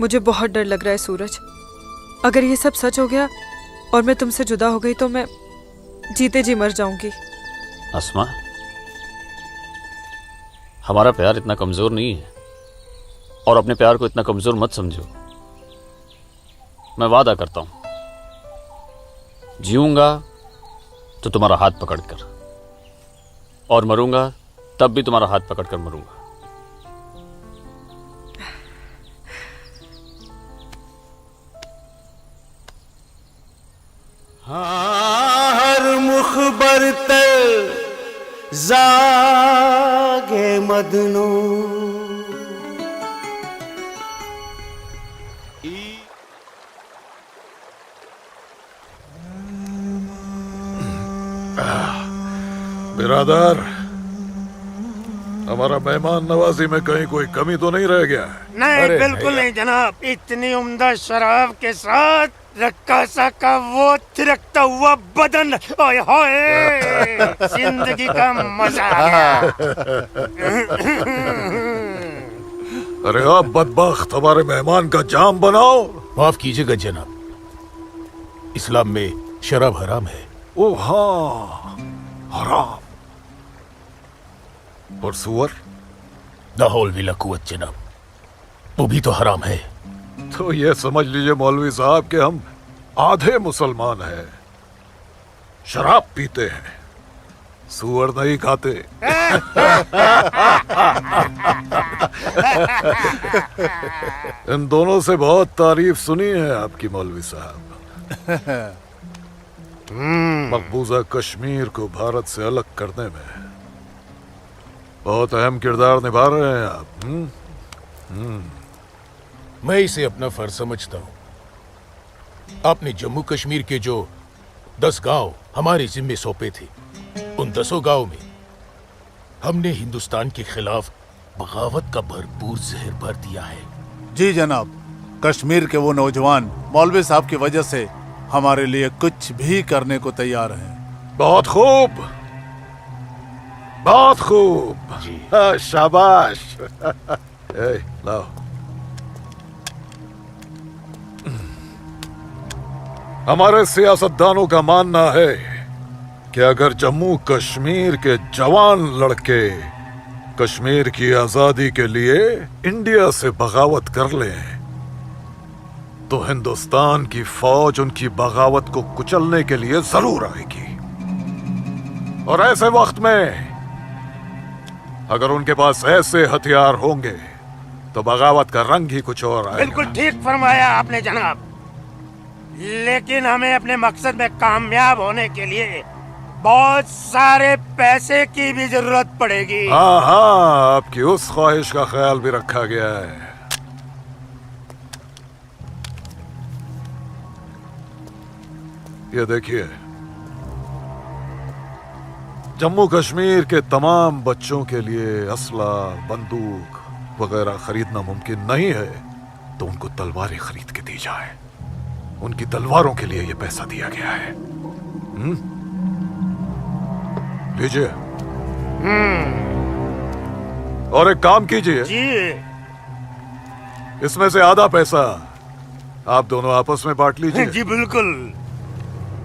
मुझे बहुत डर लग रहा है सूरज। अगर ये सब सच हो गया और मैं तुमसे जुदा हो गई तो मैं जीते जी मर जाऊंगी। अस्मा, हमारा प्यार इतना कमजोर नहीं है, और अपने प्यार को इतना कमजोर मत समझो। मैं वादा करता हूं, जीऊंगा तो तुम्हारा हाथ पकड़कर, और मरूंगा तब भी तुम्हारा हाथ पकड़कर मरूंगा। हर मुखबर तर जागे मदनो। बिरादर, हमारा मेहमान नवाजी में कहीं कोई कमी तो नहीं रह गया? नहीं, बिल्कुल नहीं जनाब। इतनी उम्दा शराब के साथ रक्कासा का वो थिरकता हुआ बदन, ओए होए, जिंदगी का मजा आ गया। अरे आप बदबख्त, हमारे मेहमान का जाम बनाओ। माफ कीजिएगा जनाब, इस्लाम में शराब हराम है। ओ हाँ, हराम। और सुअर? लाहौल विला कुवत जनाब, वो भी तो हराम है। तो ये समझ लीजिए मौलवी साहब कि हम आधे मुसलमान हैं, शराब पीते हैं, सुअर नहीं खाते। इन दोनों से बहुत तारीफ सुनी है आपकी मौलवी साहब। मकबूजा कश्मीर को भारत से अलग करने में बहुत अहम किरदार निभा रहे हैं आप। मैं इसे अपना फर्ज समझता हूँ। आपने जम्मू कश्मीर के जो 10 गांव हमारे जिम्मे सौंपे थे, उन 10 गांव में हमने हिंदुस्तान के खिलाफ बगावत का भरपूर जहर भर दिया है। जी जनाब, कश्मीर के वो नौजवान मौलवी साहब की वजह से हमारे लिए कुछ भी करने को तैयार हैं। बहुत खूब, बहुत खूब। शाबाश। लाओ। हमारे सियासतदानों का मानना है कि अगर जम्मू कश्मीर के जवान लड़के कश्मीर की आजादी के लिए इंडिया से बगावत कर लें तो हिंदुस्तान की फौज उनकी बगावत को कुचलने के लिए जरूर आएगी। और ऐसे वक्त में अगर उनके पास ऐसे हथियार होंगे तो बगावत का रंग ही कुछ और आएगा। बिल्कुल ठीक फरमाया आपने जनाब, लेकिन हमें अपने मकसद में कामयाब होने के लिए बहुत सारे पैसे की भी जरूरत पड़ेगी। हाँ हाँ, आपकी उस ख्वाहिश का ख्याल भी रखा गया है। ये देखिए, जम्मू कश्मीर के तमाम बच्चों के लिए असला, बंदूक वगैरह खरीदना मुमकिन नहीं है, तो उनको तलवारें खरीद के दी जाए। उनकी तलवारों के लिए ये पैसा दिया गया है। लीजिए। और एक काम कीजिए जी। इसमें से आधा पैसा आप दोनों आपस में बांट लीजिए। जी बिल्कुल।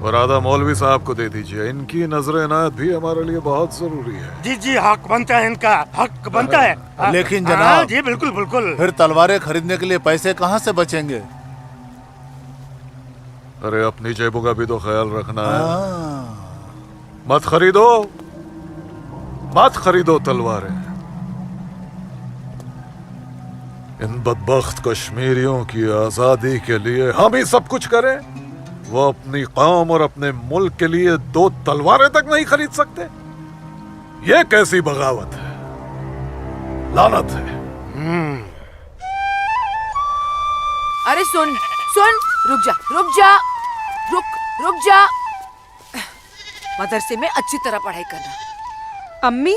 और आधा मौलवी साहब को दे दीजिए। इनकी नजर इनायत भी हमारे लिए बहुत जरूरी है। जी जी, हक बनता है, इनका हक बनता है। लेकिन हाँ, जनाब, जी बिल्कुल बिल्कुल। फिर तलवारें खरीदने के लिए पैसे कहाँ से बचेंगे? अरे अपनी जेबों का भी तो ख्याल रखना है। मत खरीदो, मत खरीदो तलवारें। इन बदबख्त कश्मीरियों की आजादी के लिए हम ही सब कुछ करें, वो अपनी कौम और अपने मुल्क के लिए 2 तलवारें तक नहीं खरीद सकते। ये कैसी बगावत है, लानत है। अरे सुन सुन, रुक जा, रुक जा। मदरसे में अच्छी तरह पढ़ाई करना। अम्मी,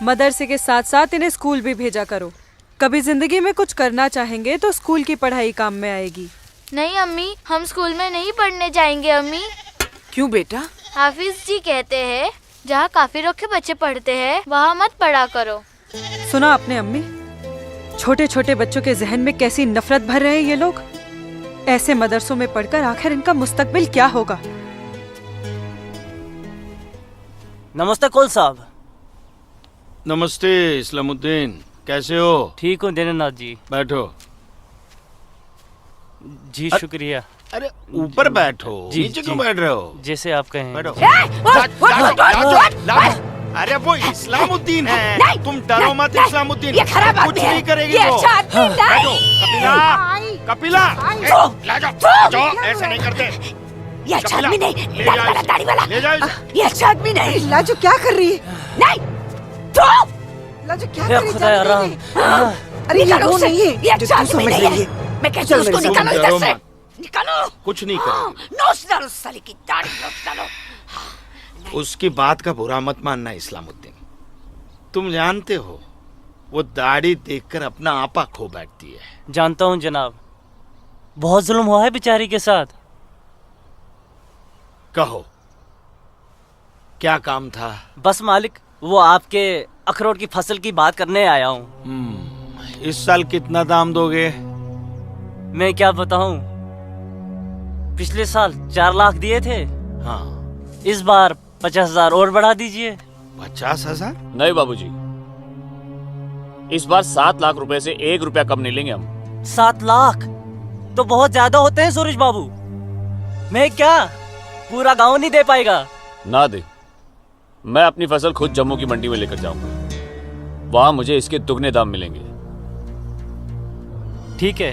मदरसे के साथ साथ इन्हें स्कूल भी भेजा करो। कभी जिंदगी में कुछ करना चाहेंगे तो स्कूल की पढ़ाई काम में आएगी। नहीं अम्मी, हम स्कूल में नहीं पढ़ने जाएंगे अम्मी। क्यों बेटा? हाफिज जी कहते हैं जहाँ काफिरों के बच्चे पढ़ते हैं वहाँ मत पढ़ा करो। सुना आपने अम्मी? छोटे छोटे बच्चों के जहन में कैसी नफरत भर रहे हैं ये लोग। ऐसे मदरसों में पढ़कर आखिर इनका मुस्तकबिल क्या होगा? नमस्ते कौल साहब। नमस्ते इस्लामुद्दीन, कैसे हो? ठीक हूँ दीनानाथ जी। बैठो। जी शुक्रिया। अरे ऊपर बैठो, नीचे क्यों बैठ रहे हो? जैसे आप कहें। बैठो। अरे वो इस्लामुद्दीन है, तुम डरो मत। इस्लामुद्दीन कुछ नहीं करेगी वो। बैठो। कपिला, लाजो, ऐसे नहीं करते। ये अच्छा आदमी नहीं, दाढ़ी वाला। ले जाओ इसे। ये अच्छा आदमी नहीं। लाजो क्या कर रही है? नहीं, तो लाजो क्या कर रही है? अरे ये वो नहीं है, ये अच्छा आदमी नहीं है। मैं कहती हूँ उसको निकालो इधर से, निकालो। कुछ नहीं करेंगे। नोच डालो साले की दाढ़ी, नोच डालो। उसकी बात का बुरा मत मानना इस्लामुद्दीन। तुम जानते हो वो दाढ़ी देखकर अपना आपा खो बैठती है। जानता हूँ जनाब, बहुत जुल्म हुआ है बेचारी के साथ। कहो क्या काम था? बस मालिक, वो आपके अखरोट की फसल की बात करने आया हूँ। इस साल कितना दाम दोगे? मैं क्या बताऊं, पिछले साल 4 लाख दिए थे। हाँ, इस बार 50,000 और बढ़ा दीजिए। 50,000? नहीं बाबूजी, इस बार 7 लाख रुपए से 1 रुपया कम नहीं लेंगे हम। 7 लाख तो बहुत ज्यादा होते हैं सूरज बाबू। मैं क्या पूरा गांव नहीं दे पाएगा? ना दे, मैं अपनी फसल खुद जम्मू की मंडी में लेकर जाऊंगा। वहां मुझे इसके दुगने दाम मिलेंगे। ठीक है,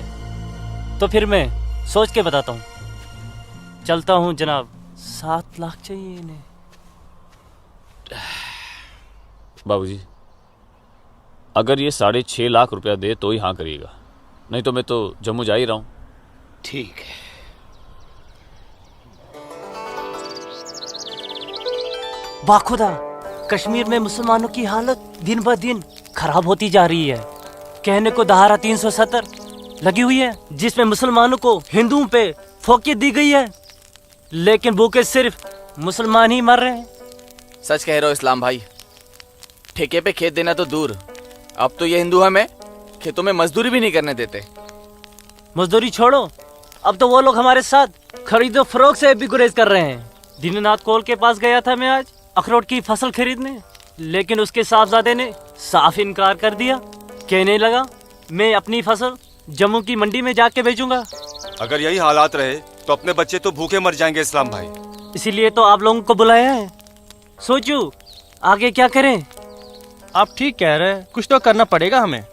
तो फिर मैं सोच के बताता हूँ। चलता हूँ जनाब। 7 लाख चाहिए इन्हें। बाबूजी, अगर ये 6.5 लाख रुपया दे तो ही हाँ करिएगा, नहीं तो मैं तो जम्मू जा ही रहा हूँ। ठीक है। बाखुदा, कश्मीर में मुसलमानों की हालत दिन ब दिन खराब होती जा रही है। कहने को धारा 370 लगी हुई है जिसमें मुसलमानों को हिंदुओं पे फोकियत दी गई है, लेकिन भूखे सिर्फ मुसलमान ही मर रहे हैं। सच कह रहे हो इस्लाम भाई, ठेके पे खेत देना तो दूर, अब तो ये हिंदू हमें खेतों में मजदूरी भी नहीं करने देते। मजदूरी छोड़ो, अब तो वो लोग हमारे साथ खरीदो फरोख्त से भी गुरेज कर रहे हैं। दीननाथ कौल के पास गया था मैं आज अखरोट की फसल खरीदने, लेकिन उसके साहबजादे ने साफ इनकार कर दिया। कहने लगा मैं अपनी फसल जम्मू की मंडी में जाके बेचूंगा। अगर यही हालात रहे तो अपने बच्चे तो भूखे मर जाएंगे इस्लाम भाई। इसीलिए तो आप लोगों को बुलाया है। सोचो आगे क्या करें। आप ठीक कह रहे हैं, कुछ तो करना पड़ेगा हमें।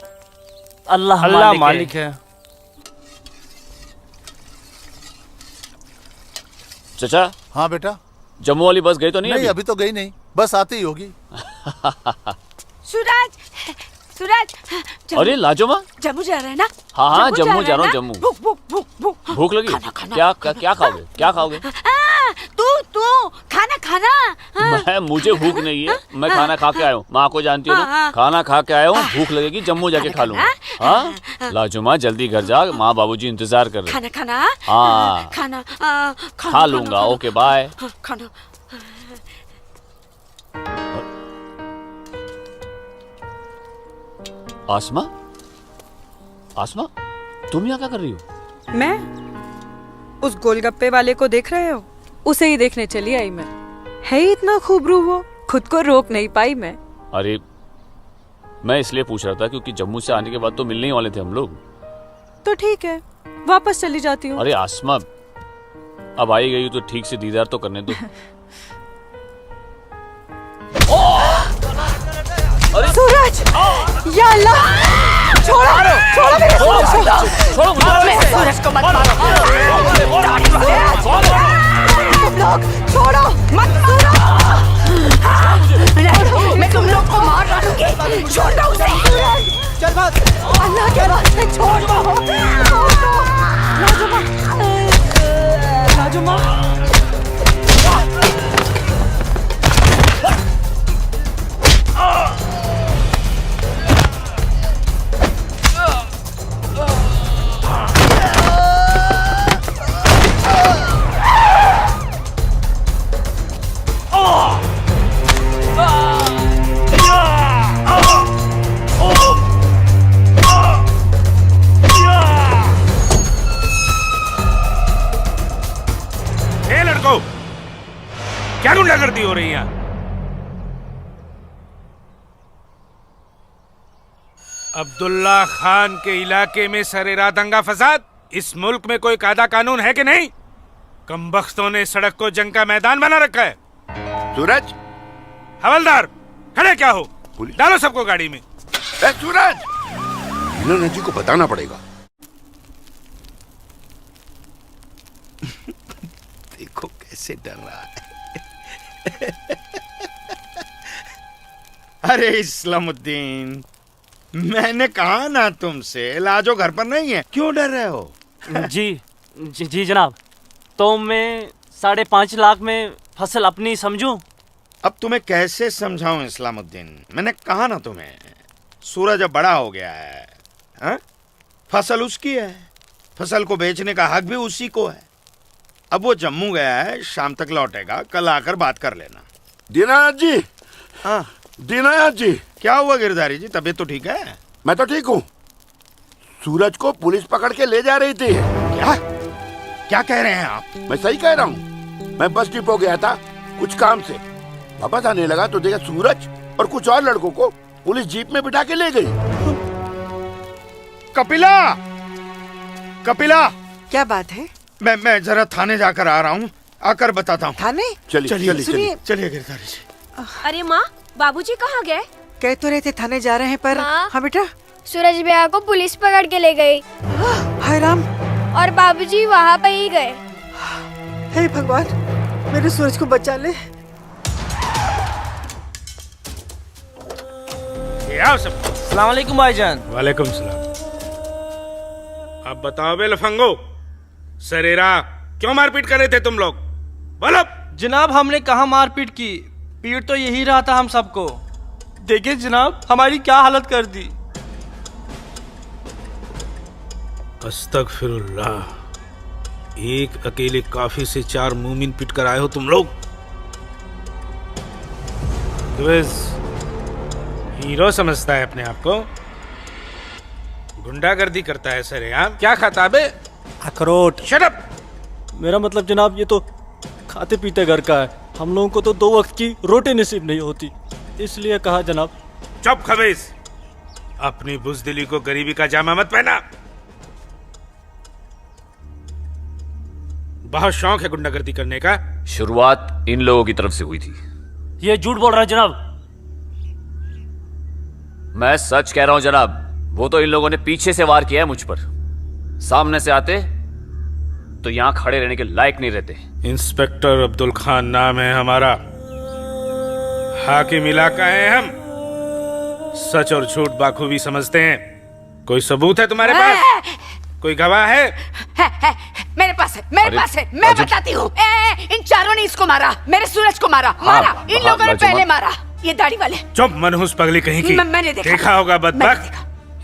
अल्लाह मालिक है। चाचा। हाँ बेटा। जम्मू वाली बस गई तो नहीं? नहीं, अभी तो गई नहीं, बस आती ही होगी। सूरज, सूरज। अरे लाजो माँ, जम्मू जा रहे हैं ना? हाँ जम्मू जा रहा हूँ। जम्मू भूख भूख भूख भूख भूख लगी? क्या खाओगे? क्या खाओगे? तू खाना खा खाना। मैं मुझे भूख नहीं है, मैं खाना खा के आया हूँ। माँ को जानती हो ना, खाना खा के आया हूँ, भूख लगेगी जम्मू जाके खा लूंगा। हाँ लाजुमा जल्दी घर जा, माँ बाबूजी इंतजार कर रहे। खाना खाना हाँ खाना खा लूंगा। Okay bye. खाना। आसमा, आसमा तुम यहाँ क्या कर रही हो? मैं उस गोलगप्पे वाले को देख रहे हो? उसे ही देखने चली आई मैं। है ही इतना खूबरू वो, खुद को रोक नहीं पाई मैं। अरे मैं इसलिए पूछ रहा था क्योंकि जम्मू से आने के बाद तो मिलने ही वाले थे हम लोग। तो ठीक है, वापस चली जाती हूँ। अरे आसमा अब आई गई तो ठीक से दीदार तो करने दो। सूरज, या अल्लाह, छोड़ो छोड़ो मेरे सूरज को, मेरे सूरज को मत मारो। तुम लोग छोड़ो मत मारो। मैं तुम लोग को मार डालूंगी, छोड़ दो उसे। चल बात, अल्लाह के वास्ते छोड़ दो। लाजुमा, लाजुमा। क्या गुंडागर्दी हो रही है? अब्दुल्ला खान के इलाके में सरेरा दंगा फसाद। इस मुल्क में कोई कायदा कानून है कि नहीं? कमबख्तों ने सड़क को जंग का मैदान बना रखा है। सूरज, हवलदार खड़े क्या हो? डालो सबको गाड़ी में। सूरज, इन्होंने जी को बताना पड़ेगा। देखो कैसे डर रहा है। अरे इस्लामुद्दीन, मैंने कहा ना तुमसे, लाजो घर पर नहीं है, क्यों डर रहे हो? जी जनाब, तो मैं 5.5 लाख में फसल अपनी समझूं? अब तुम्हें कैसे समझाऊं इस्लामुद्दीन? मैंने कहा ना तुम्हें, सूरज अब बड़ा हो गया है, हा? फसल उसकी है, फसल को बेचने का हक भी उसी को है। अब वो जम्मू गया है, शाम तक लौटेगा, कल आकर बात कर लेना। दीनानाथ जी। हाँ दीनानाथ जी। क्या हुआ गिरधारी जी, तबीयत तो ठीक है? मैं तो ठीक हूँ। सूरज को पुलिस पकड़ के ले जा रही थी। क्या कह रहे हैं आप? मैं सही कह रहा हूँ। मैं बस डिपो गया था कुछ काम से, वापस आने लगा तो देखा सूरज और कुछ और लड़कों को पुलिस जीप में बिठा के ले गई। कपिला, कपिला, क्या बात है? मैं जरा थाने जाकर आ रहा हूँ, आकर बताता हूँ। थाने? चलिए सुनिए गिरधारी जी। अरे माँ, बाबूजी कहाँ गए? कह तो रहे थे थाने जा रहे हैं पर। हाँ बेटा। सूरज भैया को पुलिस पकड़ के ले गई। हाय राम। और बाबूजी वहाँ पे ही गए। हे भगवान, मेरे सूरज को बचा ले। अस्सलाम वालेकुम भाईजान। वालेकुम सलाम। अब बताओ बे लफंगो, सरेरा क्यों मारपीट कर रहे थे तुम लोग? बोलो। जनाब हमने कहा मारपीट की, पीट तो यही रहा था हम सबको। देखिए जनाब हमारी क्या हालत कर दी। अस्तगफिरुल्लाह, एक अकेले काफी से 4 मूमिन पिट कर आए हो तुम लोग। हीरो समझता है अपने आप को, गुंडागर्दी करता है सरेआम। क्या खाता बे? अखरोट। Shut up. मेरा मतलब जनाब ये तो खाते पीते घर का है, हम लोगों को तो 2 वक्त की रोटी नसीब नहीं होती, इसलिए कहा जनाब। चुप खबीस, अपनी बुज़दिली को गरीबी का जामा मत पहना। बहुत शौक है गुंडागर्दी करने का। शुरुआत इन लोगों की तरफ से हुई थी। ये झूठ बोल रहा है जनाब। मैं सच कह रहा हूं जनाब, वो तो इन लोगों ने पीछे से वार किया है मुझ पर। सामने से आते तो यहां खड़े रहने के लायक नहीं रहते। इंस्पेक्टर अब्दुल खान नाम है हमारा, हाकिम इलाका है हम, सच और झूठ बाखूबी समझते हैं। कोई सबूत है तुम्हारे पास? कोई गवाह है? मेरे पास है, मेरे पास है, मैं बताती हूँ। इन चारों ने इसको मारा, मेरे सूरज को मारा, मारा। इन लोगों ने पहले मारा, ये दाढ़ी वाले। चुप मनहूस पगली कहीं की। मैंने देखा होगा बदबख्त,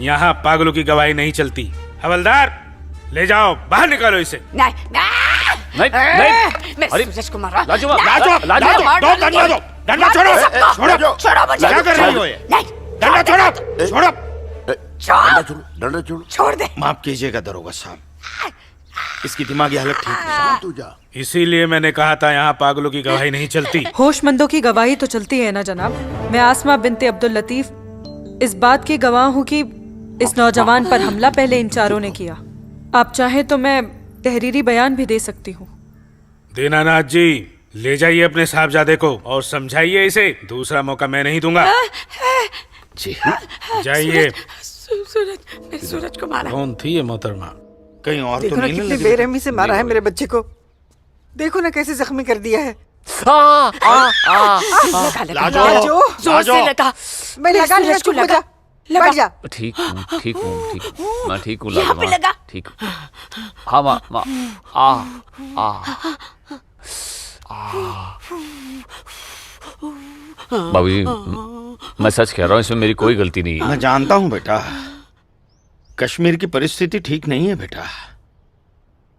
यहाँ पागलों की गवाही नहीं चलती। हवलदार ले जाओ, बाहर निकालो इसे। नहीं मेरे सूरज को मारा। डंडा छोड़ो, छोड़ो, छोड़ो मुझे। क्या कर रही हो ये? डंडा छोड़ो, छोड़ो, डंडा छोड़ो, छोड़ दे। माफ कीजिएगा दरोगा साहब, इसकी दिमागी हालत ठीक नहीं। तू जा। इसीलिए मैंने कहा था यहाँ पागलों की गवाही नहीं चलती। होशमंदों की गवाही तो चलती है ना जनाब। मैं आसमा बिनते अब्दुल लतीफ इस बात की गवाह हूँ कि इस नौजवान पर हमला पहले इन चारों ने किया। आप चाहे तो मैं तहरीरी बयान भी दे सकती हूँ। दीनानाथ जी, ले जाइए अपने साहबजादे को और समझाइए इसे, दूसरा मौका मैं नहीं दूंगा। जी जाइए। सूरज, मेरे सूरज को मारा। कौन थी ये मोहतरमा? कहीं और देखो तो ना नहीं कितनी लगी? बेरहमी से मारा है मेरे बच्चे को। देखो ना कैसे जख्मी कर दिया है। लाजो, जोर से लगा। मैं लगा लिया, चुप हो जा, बैठ जा। ठीक हूँ, ठीक हूँ, ठीक हूँ, मैं ठीक हूँ यहाँ पे लाजमा, लगा। ठीक हूँ। हाँ माँ, माँ, बाबूजी, मैं सच कह रहा हूँ, इसमें मेरी कोई गलती नहीं है। मैं जानता हूँ बेटा, कश्मीर की परिस्थिति ठीक नहीं है बेटा।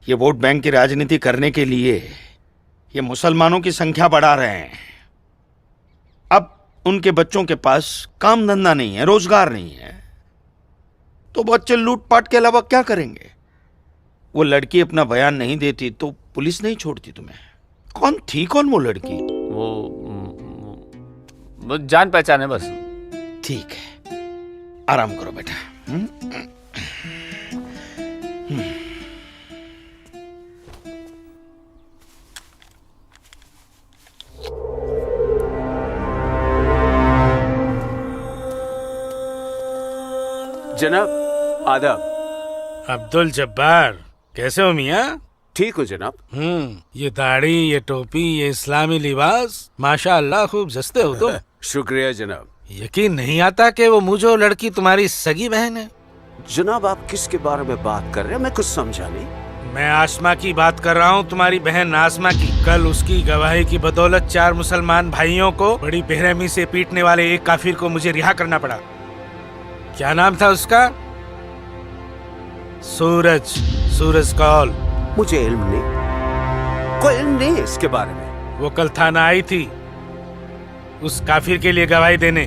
ये वोट बैंक की राजनीति करने के लिए ये मुसलमानों की संख्या बढ़ा रहे हैं। अब उनके बच्चों के पास काम धंधा नहीं है, रोजगार नहीं है, तो बच्चे लूटपाट के अलावा क्या करेंगे? वो लड़की अपना बयान नहीं देती तो पुलिस नहीं छोड़ती तुम्हें। कौन थी, कौन वो लड़की? वो जान पहचान है बस। ठीक है, आराम करो बेटा। जनाब आदाब। अब्दुल जब्बार, कैसे हो मियाँ? ठीक हो जनाब। ये दाढ़ी, ये टोपी, ये इस्लामी लिबास, माशाअल्लाह खूब जस्ते हो तुम। शुक्रिया जनाब। यकीन नहीं आता कि वो मुझे लड़की तुम्हारी सगी बहन है। जनाब आप किसके बारे में बात कर रहे हैं, मैं कुछ समझा नहीं। मैं आसमा की बात कर रहा हूँ, तुम्हारी बहन आसमा की। कल उसकी गवाही की बदौलत 4 मुसलमान भाइयों को बड़ी बेरहमी से पीटने वाले एक काफिर को मुझे रिहा करना पड़ा। क्या नाम था उसका? सूरज, सूरज कौल। मुझे इल्म नहीं, कोई इल्म नहीं है इसके बारे में। वो कल थाना आई थी उस काफिर के लिए गवाही देने।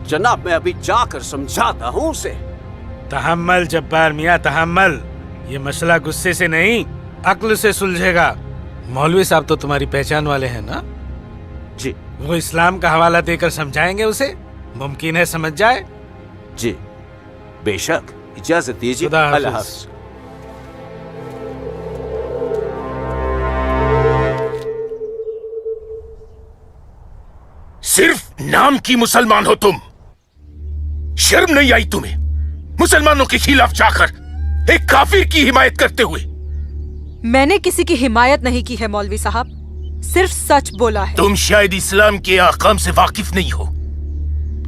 जनाब मैं अभी जाकर समझाता हूँ उसे। तहम्मल जब्बार मियाँ, तहम्मल। ये मसला गुस्से से नहीं, अक्ल से सुलझेगा। मौलवी साहब तो तुम्हारी पहचान वाले हैं ना? जी। वो इस्लाम का हवाला देकर समझाएंगे उसे, मुमकिन है समझ जाए। जी बेशक, इजाजत दीजिए। खुदा हाफिज। अल्लाह हाफिज। सिर्फ नाम की मुसलमान हो तुम, शर्म नहीं आई तुम्हें मुसलमानों के खिलाफ जाकर एक काफिर की हिमायत करते हुए? मैंने किसी की हिमायत नहीं की है मौलवी साहब, सिर्फ सच बोला है। तुम शायद इस्लाम के अहकाम से वाकिफ नहीं हो।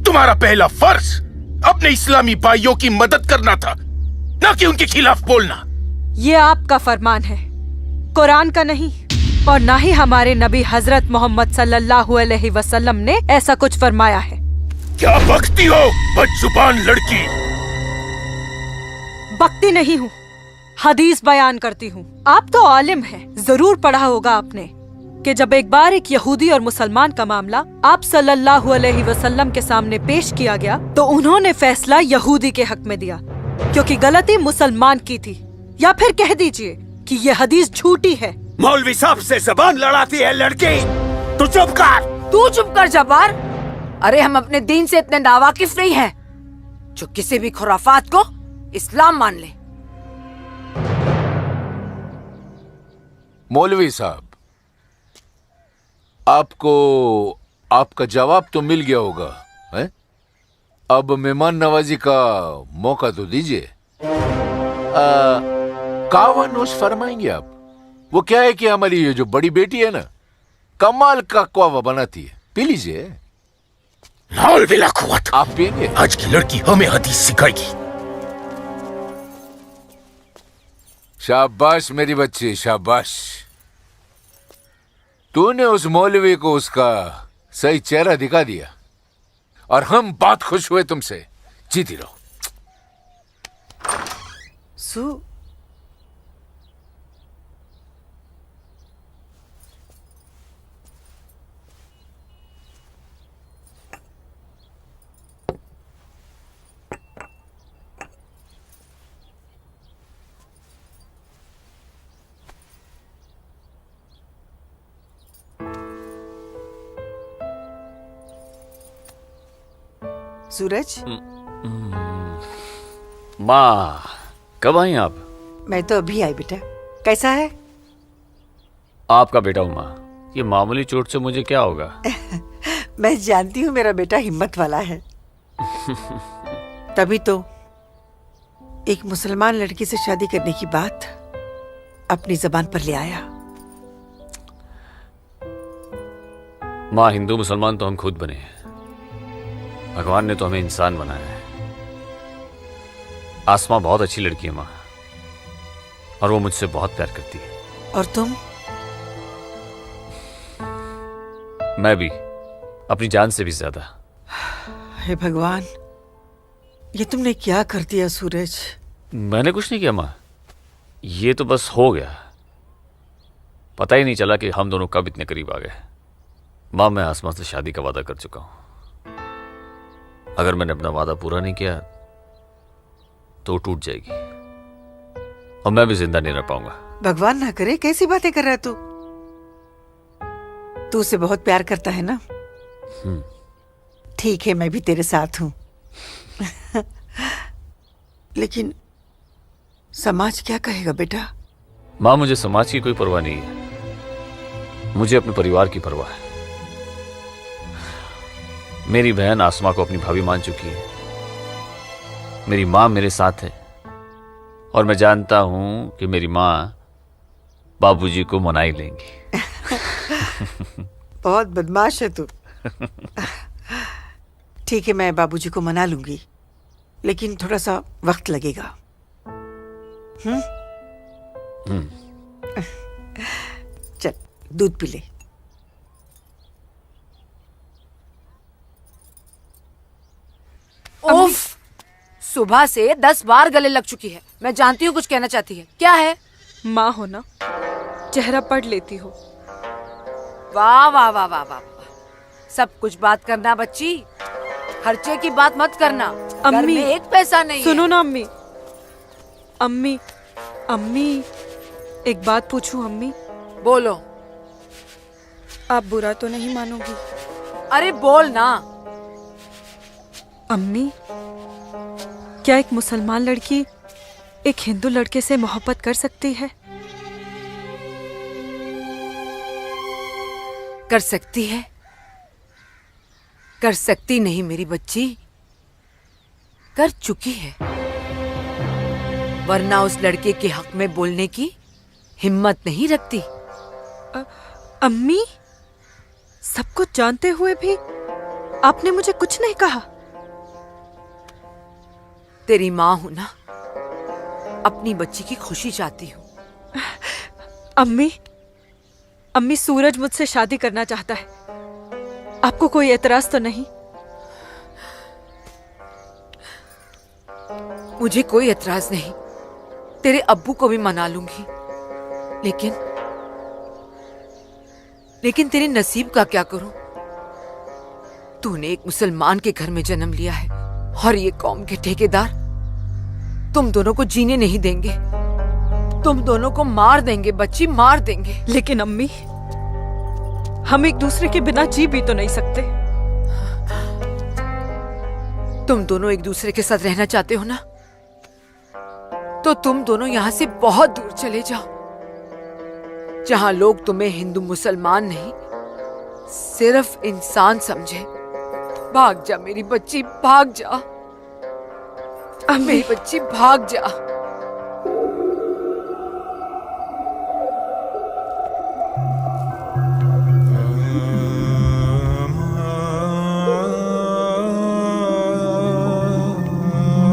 तुम्हारा पहला फर्ज अपने इस्लामी भाइयों की मदद करना था, ना कि उनके खिलाफ बोलना। ये आपका फरमान है, कुरान का नहीं, और ना ही हमारे नबी हजरत मोहम्मद सल्लल्लाहु अलैहि वसल्लम ने ऐसा कुछ फरमाया है। क्या बकती हो बदजुबान लड़की? बकती नहीं हूँ, हदीस बयान करती हूँ। आप तो आलिम हैं, जरूर पढ़ा होगा आपने कि जब एक बार एक यहूदी और मुसलमान का मामला आप सल्लल्लाहु अलैहि वसल्लम के सामने पेश किया गया तो उन्होंने फैसला यहूदी के हक में दिया, क्योंकि गलती मुसलमान की थी। या फिर कह दीजिए कि ये हदीस झूठी है। मौलवी साहब से जबान लड़ाती है लड़की, तू चुप कर। तू चुप कर जब्बार। अरे हम अपने दीन से इतने नावाकिफ नहीं हैं जो किसी भी खुराफात को इस्लाम मान ले। मौलवी साहब, आपको आपका जवाब तो मिल गया होगा, है? अब मेहमान नवाजी का मौका तो दीजिए। कावा नोश फरमाएंगे आप? वो क्या है कि हमारी ये जो बड़ी बेटी है ना, कमाल का कावा बनाती है, पी लीजिए। आप पिएंगे? आज की लड़की हमें हदीस सिखाएगी। शाबाश मेरी बच्ची, शाबाश। तूने उस मौलवी को उसका सही चेहरा दिखा दिया और हम बहुत खुश हुए तुमसे। जीती रहो। सु सूरज, माँ कब आई आप? मैं तो अभी आई बेटा। कैसा है? आपका बेटा हूँ माँ। ये मामूली चोट से मुझे क्या होगा? मैं जानती हूँ मेरा बेटा हिम्मत वाला है। तभी तो एक मुसलमान लड़की से शादी करने की बात अपनी जबान पर ले आया। माँ, हिंदू मुसलमान तो हम खुद बने हैं। भगवान ने तो हमें इंसान बनाया है। आसमां बहुत अच्छी लड़की है माँ, और वो मुझसे बहुत प्यार करती है। और तुम? मैं भी, अपनी जान से भी ज्यादा। हे भगवान, ये तुमने क्या कर दिया सूरज? मैंने कुछ नहीं किया माँ, ये तो बस हो गया। पता ही नहीं चला कि हम दोनों कब इतने करीब आ गए। माँ, मैं आसमां से शादी का वादा कर चुका हूं। अगर मैंने अपना वादा पूरा नहीं किया तो वो टूट जाएगी और मैं भी जिंदा नहीं रह पाऊंगा। भगवान ना करे, कैसी बातें कर रहा है तू? तू उसे बहुत प्यार करता है ना? ठीक है, मैं भी तेरे साथ हूं। लेकिन समाज क्या कहेगा बेटा? माँ, मुझे समाज की कोई परवाह नहीं है, मुझे अपने परिवार की परवाह है। मेरी बहन आसमा को अपनी भाभी मान चुकी है, मेरी माँ मेरे साथ है, और मैं जानता हूं कि मेरी माँ बाबूजी को मना ही लेंगी। बहुत बदमाश है तू। ठीक है, मैं बाबूजी को मना लूंगी, लेकिन थोड़ा सा वक्त लगेगा। चल दूध पी ले। उफ, सुबह से 10 बार गले लग चुकी है। मैं जानती हूँ कुछ कहना चाहती है। क्या है? माँ हो ना, चेहरा पढ़ लेती हो। वाह वाह वाह वाह वाह, सब कुछ बात करना बच्ची, खर्चे की बात मत करना। घर में एक पैसा नहीं। सुनो ना अम्मी। अम्मी, अम्मी, एक बात पूछूं अम्मी? बोलो। आप बुरा तो नहीं मानोगी? अरे बोल ना। अम्मी, क्या एक मुसलमान लड़की एक हिंदू लड़के से मोहब्बत कर सकती है? कर सकती है? कर सकती नहीं मेरी बच्ची, कर चुकी है। वरना उस लड़के के हक में बोलने की हिम्मत नहीं रखती। अम्मी, सब कुछ जानते हुए भी आपने मुझे कुछ नहीं कहा। तेरी माँ हूं ना, अपनी बच्ची की खुशी चाहती हूँ। अम्मी, अम्मी, सूरज मुझसे शादी करना चाहता है। आपको कोई एतराज तो नहीं? मुझे कोई एतराज नहीं, तेरे अब्बू को भी मना लूंगी। लेकिन तेरे नसीब का क्या करूं? तूने एक मुसलमान के घर में जन्म लिया है, और ये कौम के ठेकेदार तुम दोनों को जीने नहीं देंगे। तुम दोनों को मार देंगे बच्ची, मार देंगे। लेकिन अम्मी, हम एक दूसरे के बिना जी भी तो नहीं सकते। तुम दोनों एक दूसरे के साथ रहना चाहते हो ना, तो तुम दोनों यहाँ से बहुत दूर चले जाओ, जहां लोग तुम्हें हिंदू मुसलमान नहीं, सिर्फ इंसान समझे। भाग जा मेरी बच्ची, भाग जा। मेरी बच्ची भाग जा।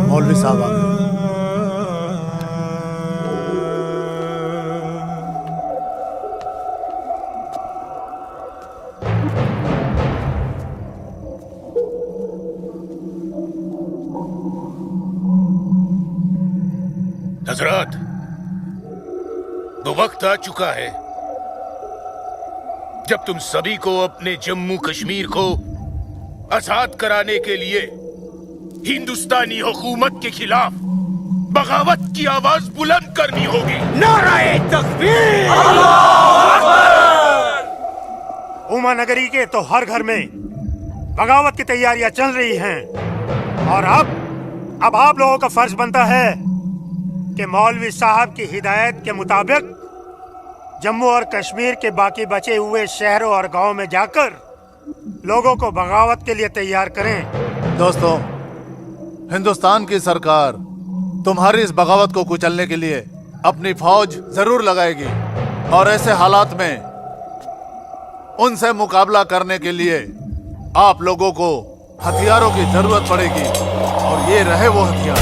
मौलवी साहब आ गए। हजरात, वो वक्त आ चुका है जब तुम सभी को अपने जम्मू कश्मीर को आजाद कराने के लिए हिंदुस्तानी हुकूमत के खिलाफ बगावत की आवाज बुलंद करनी होगी। नाराए तकबीर! उमा नगरी के तो हर घर में बगावत की तैयारियां चल रही हैं और अब आप लोगों का फर्ज बनता है कि मौलवी साहब की हिदायत के मुताबिक जम्मू और कश्मीर के बाकी बचे हुए शहरों और गांवों में जाकर लोगों को बगावत के लिए तैयार करें। दोस्तों, हिंदुस्तान की सरकार तुम्हारी इस बगावत को कुचलने के लिए अपनी फौज जरूर लगाएगी और ऐसे हालात में उनसे मुकाबला करने के लिए आप लोगों को हथियारों की जरूरत पड़ेगी और ये रहे वो हथियार।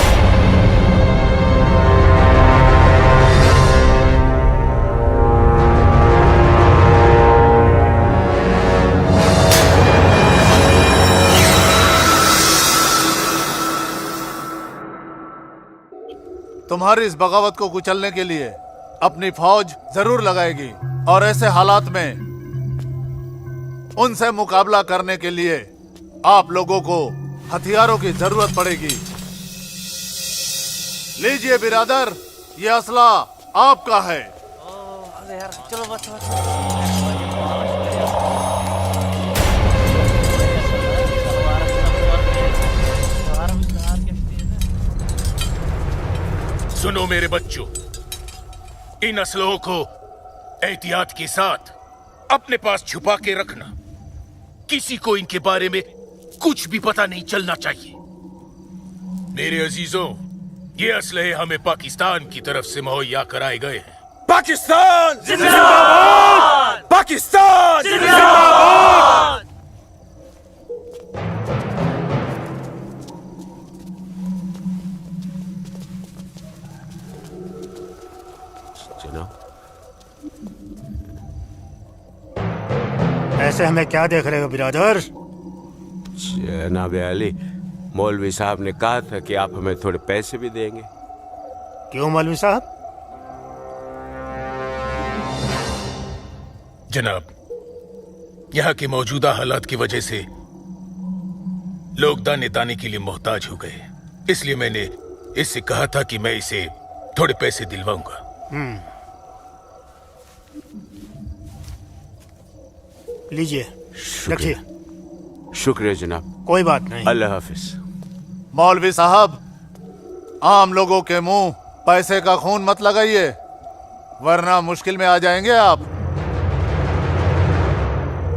तुम्हारी इस बगावत को कुचलने के लिए अपनी फौज जरूर लगाएगी और ऐसे हालात में उनसे मुकाबला करने के लिए आप लोगों को हथियारों की जरूरत पड़ेगी। लीजिए बिरादर, ये असला आपका है। चलो बस सुनो मेरे बच्चों, इन असलों को एहतियात के साथ अपने पास छुपा के रखना। किसी को इनके बारे में कुछ भी पता नहीं चलना चाहिए। मेरे अजीजों, ये असलहे हमें पाकिस्तान की तरफ से मुहैया कराए गए हैं। पाकिस्तान जिंदाबाद! पाकिस्तान जिंदाबाद! ऐसे हमें क्या देख रहे हो बिरादर? जनाब अली, मौलवी साहब ने कहा था कि आप हमें थोड़े पैसे भी देंगे। क्यों मौलवी साहब? जनाब, यहाँ के मौजूदा हालात की वजह से लोग दाने दाने के लिए मोहताज हो गए, इसलिए मैंने इससे कहा था कि मैं इसे थोड़े पैसे दिलवाऊंगा। लीजिए, रखिए। शुक्रिया जनाब। कोई बात नहीं। अल्लाह हाफिज। मौलवी साहब, आम लोगों के मुंह पैसे का खून मत लगाइए, वरना मुश्किल में आ जाएंगे आप।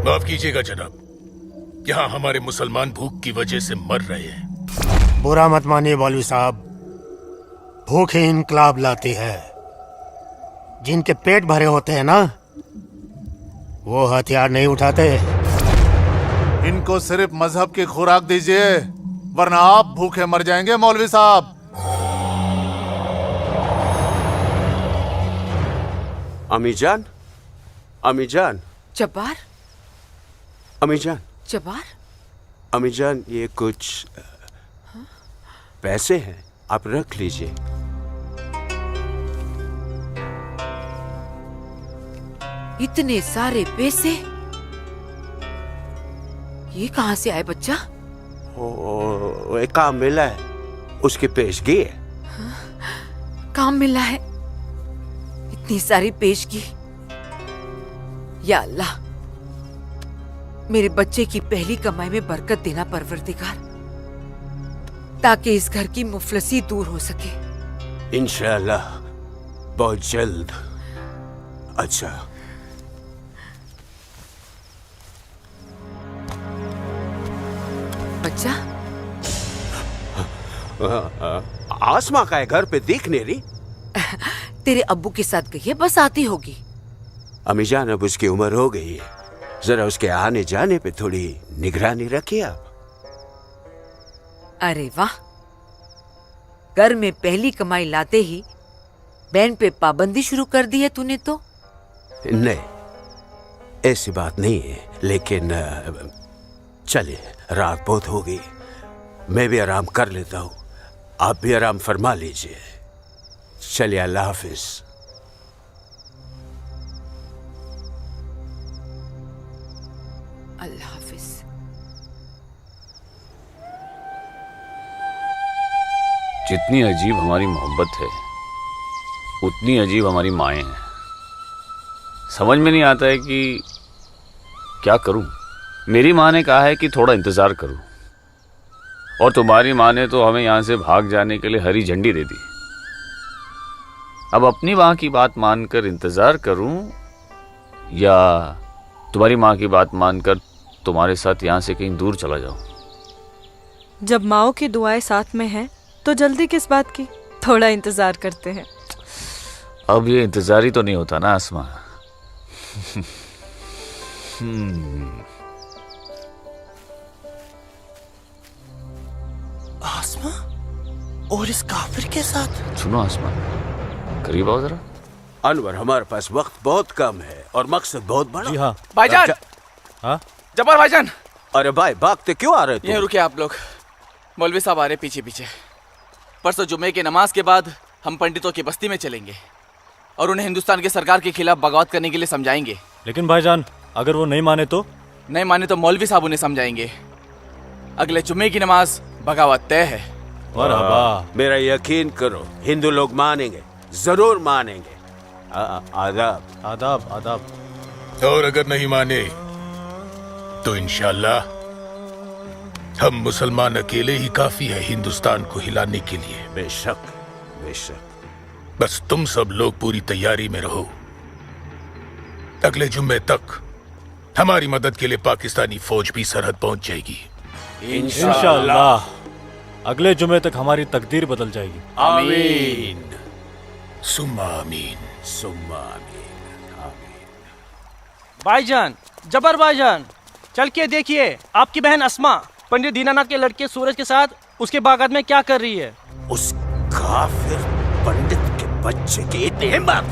माफ कीजिएगा जनाब, यहाँ हमारे मुसलमान भूख की वजह से मर रहे हैं। बुरा मत मानिए मौलवी साहब, भूख ही इनकलाब लाती है। जिनके पेट भरे होते हैं ना, वो हथियार नहीं उठाते। इनको सिर्फ मजहब की खुराक दीजिए, वरना आप भूखे मर जाएंगे मौलवी साहब। अमीजान, अमीजान, जब्बार, अमीजान, जब्बार, अमीजान, ये कुछ पैसे हैं, आप रख लीजिए। इतने सारे पैसे ये कहाँ से आए बच्चा? एक काम मिला है, उसकी पेशगी है। काम मिला है? इतनी सारी पेशगी। या अल्लाह, मेरे बच्चे की पहली कमाई में बरकत देना परवरदिगार, ताकि इस घर की मुफलसी दूर हो सके। इंशाअल्लाह बहुत जल्द। अच्छा, बच्चा, आसमा का है घर पे दिखने रही। तेरे अब्बू के साथ गई है, बस आती होगी। अमीजान, अब उसकी उम्र हो गई है, जरा उसके आने जाने पे थोड़ी निगरानी रखिए आप। अरे वाह, घर में पहली कमाई लाते ही बहन पे पाबंदी शुरू कर दी है तूने तो। नहीं, ऐसी बात नहीं है, लेकिन चलिए, रात बहुत हो गई, मैं भी आराम कर लेता हूँ, आप भी आराम फरमा लीजिए। चलिए, अल्लाह हाफिज। अल्लाह हाफिज। जितनी अजीब हमारी मोहब्बत है उतनी अजीब हमारी माएँ हैं। समझ में नहीं आता है कि क्या करूं। मेरी माँ ने कहा है कि थोड़ा इंतजार करूं, और तुम्हारी माँ ने तो हमें यहां से भाग जाने के लिए हरी झंडी दे दी। अब अपनी माँ की बात मानकर इंतजार करूं या तुम्हारी माँ की बात मानकर तुम्हारे साथ यहां से कहीं दूर चला जाऊं। जब माओ की दुआएं साथ में हैं तो जल्दी किस बात की, थोड़ा इंतजार करते हैं। अब ये इंतजार ही तो नहीं होता ना आसमा। आसमा और इस काफिर के साथ? सुनो आसमा, करीब आओ जरा। अनवर, हमारे पास वक्त बहुत कम है और मकसद बहुत बड़ा। जी हाँ भाईजान। हाँ जब्बार भाईजान। अरे भाई, भागते क्यों आ रहे थे? ये रुके आप लोग। मौलवी साहब आ रहे पीछे पीछे। परसों जुम्मे के नमाज के बाद हम पंडितों की बस्ती में चलेंगे और उन्हें हिंदुस्तान की सरकार के खिलाफ बगावत करने के लिए समझाएंगे। लेकिन भाईजान, अगर वो नहीं माने तो? नहीं माने तो मौलवी साहब उन्हें समझाएंगे। अगले जुम्मे की नमाज बगावत तय है। मेरा यकीन करो, हिंदू लोग मानेंगे, जरूर मानेंगे। आदाब आदाब आदाब। और अगर नहीं माने तो इंशाल्लाह हम मुसलमान अकेले ही काफी है हिंदुस्तान को हिलाने के लिए। बेशक बेशक। बस तुम सब लोग पूरी तैयारी में रहो। अगले जुम्मे तक हमारी मदद के लिए पाकिस्तानी फौज भी सरहद पहुंच जाएगी। इंशाअल्लाह अगले जुमे तक हमारी तकदीर बदल जाएगी। आमीन सुम्मा आमीन सुम्मा आमीन। भाईजान, जबर भाईजान, चल के देखिए आपकी बहन अस्मा पंडित दीनानाथ के लड़के सूरज के साथ उसके बागात में क्या कर रही है। उस काफिर पंडित के बच्चे की इतनी हिम्मत!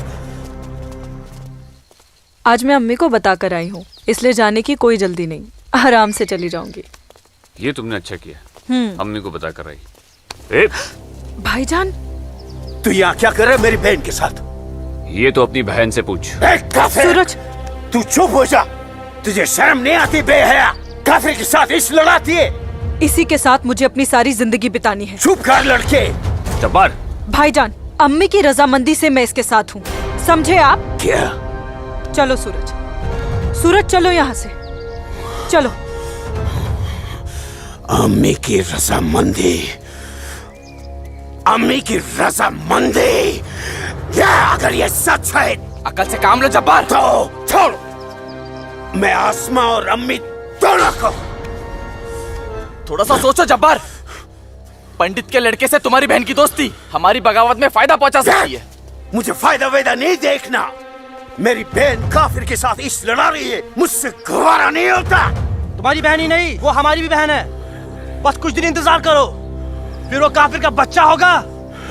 आज मैं अम्मी को बता कर आई हूँ, इसलिए जाने की कोई जल्दी नहीं, आराम से चली जाऊंगी। ये तुमने अच्छा किया, अम्मी को बता कर आई। भाईजान, तू यहाँ क्या कर रहा है मेरी बहन के साथ? ये तो अपनी बहन से पूछ। सूरज, तू चुप हो जा। तुझे शर्म नहीं आती बेहया? काफिर के साथ इश्क लड़ाती है। इसी के साथ मुझे अपनी सारी जिंदगी बितानी है। चुप कर लड़के। जब्बार। भाईजान, अम्मी की रजामंदी से मैं इसके साथ हूँ, समझे आप? क्या? चलो सूरज, सूरज चलो यहाँ से, चलो। अम्मी की रजामंदी, अम्मी की रजामंदी। अगर ये सच है, अकल से काम लो जब्बार। तो छोड़, मैं आसमा और अम्मी दोनों को। थोड़ा सा सोचो जब्बार। पंडित के लड़के से तुम्हारी बहन की दोस्ती हमारी बगावत में फायदा पहुंचा सकती है। मुझे फायदा वेदा नहीं देखना। मेरी बहन काफिर के साथ इश्क लड़ा रही है, मुझसे गवारा नहीं होता। तुम्हारी बहन ही नहीं, वो हमारी भी बहन है। बस कुछ दिन इंतजार करो, फिर वो काफिर का बच्चा होगा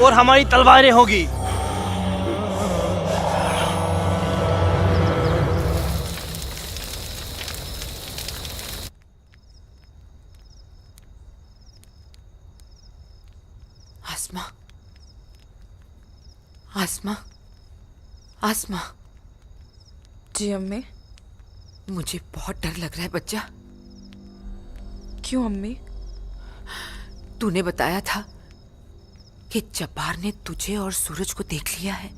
और हमारी तलवारें होगी। आसमा, आसमा, आसमा। जी अम्मी। मुझे बहुत डर लग रहा है बच्चा। क्यों अम्मी? तूने बताया था कि जब्बार ने तुझे और सूरज को देख लिया है,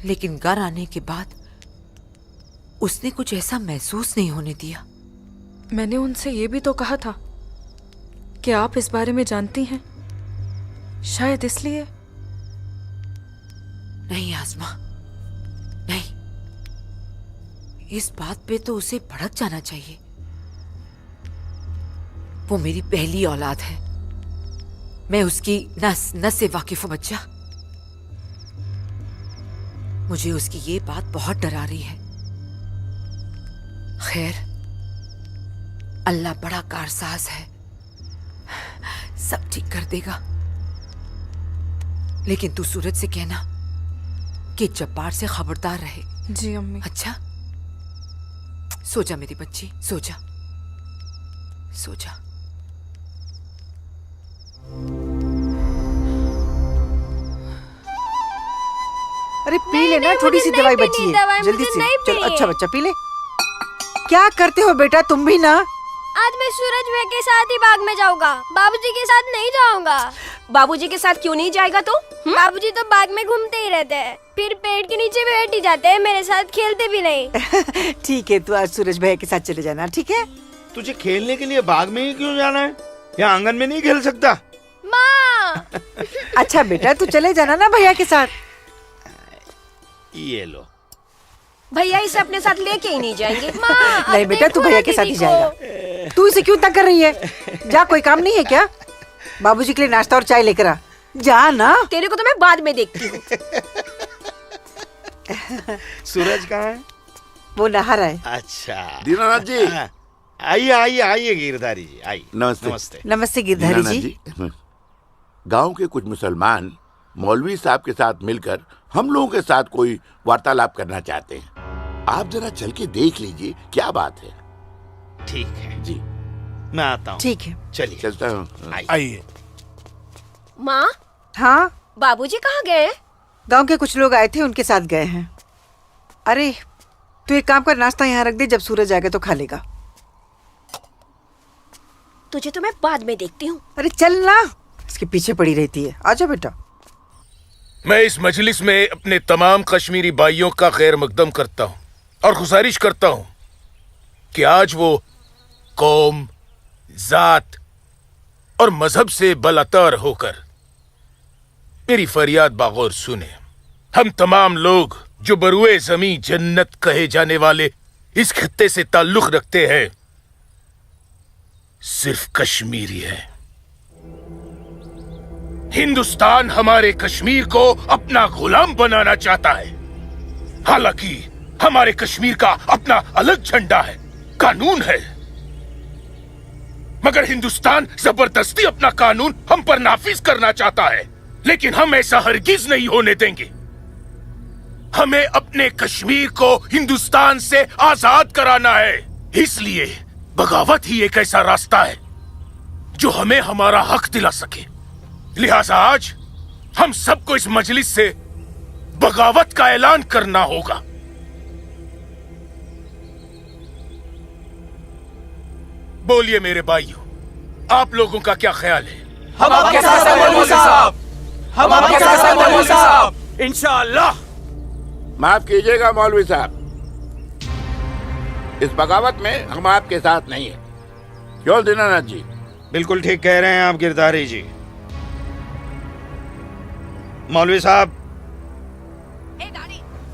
लेकिन घर आने के बाद उसने कुछ ऐसा महसूस नहीं होने दिया। मैंने उनसे ये भी तो कहा था कि आप इस बारे में जानती हैं, शायद इसलिए। नहीं आसमा, नहीं। इस बात पे तो उसे भड़क जाना चाहिए। वो मेरी पहली औलाद है, मैं उसकी नस नस से वाकिफ हूं बच्चा। मुझे उसकी ये बात बहुत डरा रही है। खैर, अल्लाह बड़ा कारसाज है, सब ठीक कर देगा। लेकिन तू सूरज से कहना कि जब्बार से खबरदार रहे। जी अम्मी। अच्छा, सो जा मेरी बच्ची, सो जा, सो जा। अरे पी लेना, थोड़ी सी दवाई बची है, जल्दी से। चलो अच्छा बच्चा पी ले। क्या करते हो बेटा तुम भी ना? आज मैं सूरज भैया के साथ ही बाग में जाऊंगा, बाबूजी के साथ नहीं जाऊंगा। बाबूजी के साथ क्यों नहीं जाएगा तू? बाबूजी तो बाग में घूमते ही रहते हैं, फिर पेड़ के नीचे बैठ ही जाते हैं, मेरे साथ खेलते भी नहीं। ठीक है, तू आज सूरज भैया के साथ चले जाना, ठीक है? तुझे खेलने के लिए बाग में ही क्यों जाना है? यहाँ आंगन में नहीं खेल सकता? माँ। अच्छा बेटा तू चले जाना ना भैया के साथ। ये लो। भैया इसे अपने साथ लेके ही नहीं जाएंगे। नहीं बेटा तू भैया के साथ ही जाएगा। तू इसे क्यों तंग कर रही है? जा, कोई काम नहीं है क्या? बाबूजी के लिए नाश्ता और चाय लेकर आ। जा ना। तेरे को तो मैं बाद में देखती हूँ। सूरज कहाँ है? वो नहा रहा है। अच्छा दीनानाथ जी। आइए आइए आइए गिरधारी जी, आइए। नमस्ते। नमस्ते। नमस्ते गिरधारी जी। गांव के कुछ मुसलमान मौलवी साहब के साथ मिलकर हम लोगों के साथ कोई वार्तालाप करना चाहते हैं। आप जरा चल के देख लीजिए क्या बात है। ठीक है जी, मैं आता हूँ। ठीक है, चलिए चलता हूँ। आइए। माँ। हाँ बाबूजी कहाँ गए? गांव के कुछ लोग आए थे, उनके साथ गए हैं। अरे तू एक काम कर, नाश्ता यहाँ रख दे, जब सूरज आएगा तो खा लेगा। तुझे तो मैं बाद में देखती हूँ। अरे चल ना, इसके पीछे पड़ी रहती है। आजा बेटा। मैं इस मजलिस में अपने तमाम कश्मीरी भाइयों का खैर मकदम करता हूँ और गुजारिश करता हूँ कि आज वो कौम, जात और मजहब से बलातर होकर मेरी फरियाद बागौर सुने। हम तमाम लोग जो बरुए जमी जन्नत कहे जाने वाले इस खित्ते से ताल्लुक रखते हैं, सिर्फ कश्मीरी है। हिंदुस्तान हमारे कश्मीर को अपना गुलाम बनाना चाहता है। हालांकि हमारे कश्मीर का अपना अलग झंडा है, कानून है, मगर हिंदुस्तान जबरदस्ती अपना कानून हम पर नाफिज करना चाहता है। लेकिन हम ऐसा हरगिज नहीं होने देंगे। हमें अपने कश्मीर को हिंदुस्तान से आजाद कराना है। इसलिए बगावत ही एक ऐसा रास्ता है जो हमें हमारा हक दिला सके। लिहाजा आज हम सबको इस मजलिस से बगावत का ऐलान करना होगा। बोलिए मेरे भाइयों, आप लोगों का क्या ख्याल है? हम आपके साथ हैं मौलवी साहब, हम आपके साथ हैं मौलवी साहब, इंशाअल्लाह। माफ कीजिएगा मौलवी साहब, इस बगावत में हम आपके साथ नहीं है। क्यों दीनानाथ जी? बिल्कुल ठीक कह रहे हैं आप गिरधारी जी। मौलवी साहब,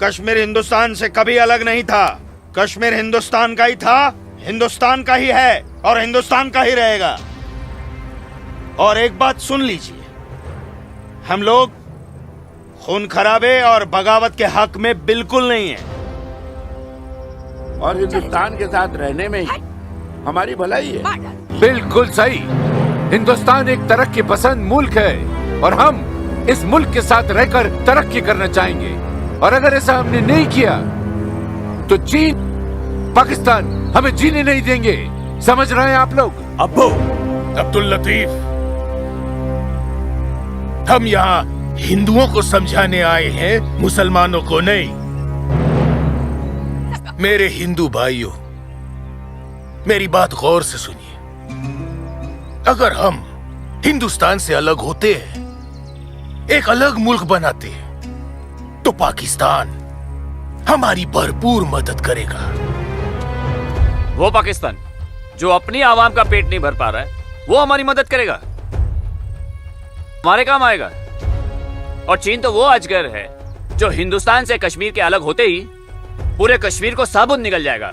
कश्मीर हिंदुस्तान से कभी अलग नहीं था। कश्मीर हिंदुस्तान का ही था, हिंदुस्तान का ही है और हिंदुस्तान का ही रहेगा। और एक बात सुन लीजिए, हम लोग खून खराबे और बगावत के हक में बिल्कुल नहीं है। और हिंदुस्तान के साथ रहने में ही हमारी भलाई है। बिल्कुल सही। हिंदुस्तान एक तरक्की पसंद मुल्क है और हम इस मुल्क के साथ रहकर तरक्की करना चाहेंगे। और अगर ऐसा हमने नहीं किया तो चीन, पाकिस्तान हमें जीने नहीं देंगे। समझ रहे हैं आप लोग? अब्बू अब्दुल लतीफ, हम यहाँ हिंदुओं को समझाने आए हैं, मुसलमानों को नहीं। मेरे हिंदू भाइयों, मेरी बात गौर से सुनिए। अगर हम हिंदुस्तान से अलग होते हैं, एक अलग मुल्क बनाते हैं, तो पाकिस्तान हमारी भरपूर मदद करेगा। वो पाकिस्तान जो अपनी आवाम का पेट नहीं भर पा रहा है, वो हमारी मदद करेगा, हमारे काम आएगा। और चीन तो वो अजगर है जो हिंदुस्तान से कश्मीर के अलग होते ही पूरे कश्मीर को साबुत निकल जाएगा।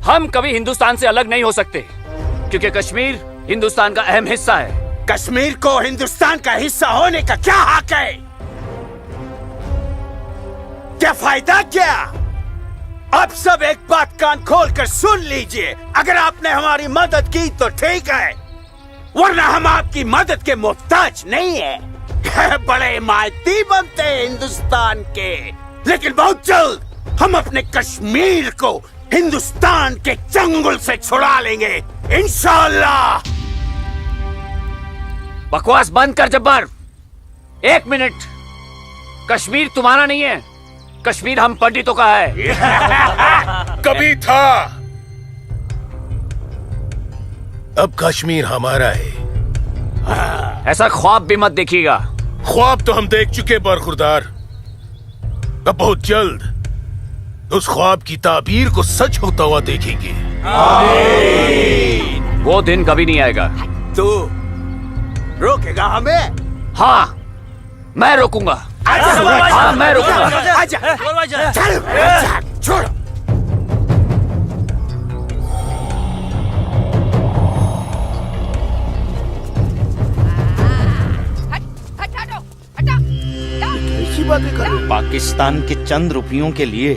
हम कभी हिंदुस्तान से अलग नहीं हो सकते, क्योंकि कश्मीर हिंदुस्तान का अहम हिस्सा है। कश्मीर को हिंदुस्तान का हिस्सा होने का क्या हक है? क्या फायदा क्या? अब सब एक बात कान खोल कर सुन लीजिए। अगर आपने हमारी मदद की तो ठीक है, वरना हम आपकी मदद के मोहताज नहीं है। बड़े हिमायती बनते हैं हिंदुस्तान के, लेकिन बहुत जल्द हम अपने कश्मीर को हिंदुस्तान के चंगुल से छुड़ा लेंगे, इंशाअल्लाह। बकवास बंद कर जब्बार। 1 मिनट, कश्मीर तुम्हारा नहीं है, कश्मीर हम पंडितों का है। कभी था, अब कश्मीर हमारा है। ऐसा ख्वाब भी मत देखिएगा। ख्वाब तो हम देख चुके बरखुरदार। अब बहुत जल्द उस ख्वाब की ताबीर को सच होता हुआ देखेंगे। वो दिन कभी नहीं आएगा। तू रोकेगा हमें? हाँ, मैं रोकूंगा। हाँ, मैं रोकूंगा। आजा, चल, छोड़ो। ऐसी बातें कर रहे हैं। पाकिस्तान के चंद रुपयों के लिए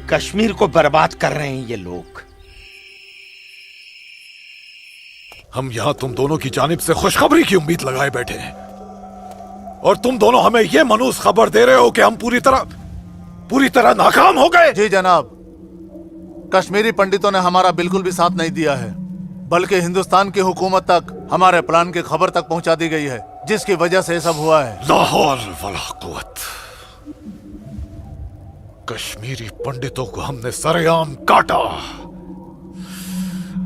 कश्मीर को बर्बाद कर रहे हैं ये लोग। हम यहाँ तुम दोनों की जानिब से खुशखबरी की उम्मीद लगाए बैठे हैं और तुम दोनों हमें यह मनूस खबर दे रहे हो कि हम पूरी तरह नाकाम हो गए। जी जनाब, कश्मीरी पंडितों ने हमारा बिल्कुल भी साथ नहीं दिया है, बल्कि हिंदुस्तान की हुकूमत तक हमारे प्लान की खबर तक पहुंचा दी गई है, जिसकी वजह से ये सब हुआ है। ला हौल वला कुव्वत। कश्मीरी पंडितों को हमने सरेआम काटा।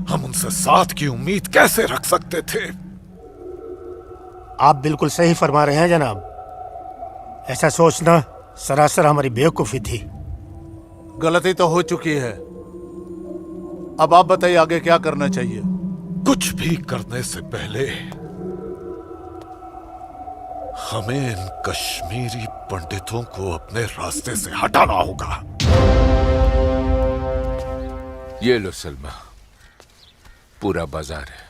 हम उनसे साथ की उम्मीद कैसे रख सकते थे? आप बिल्कुल सही फरमा रहे हैं जनाब। ऐसा सोचना सरासर हमारी बेवकूफी थी। गलती तो हो चुकी है, अब आप बताइए आगे क्या करना चाहिए। कुछ भी करने से पहले हमें इन कश्मीरी पंडितों को अपने रास्ते से हटाना होगा। ये लो सलमा, पूरा बाजार है।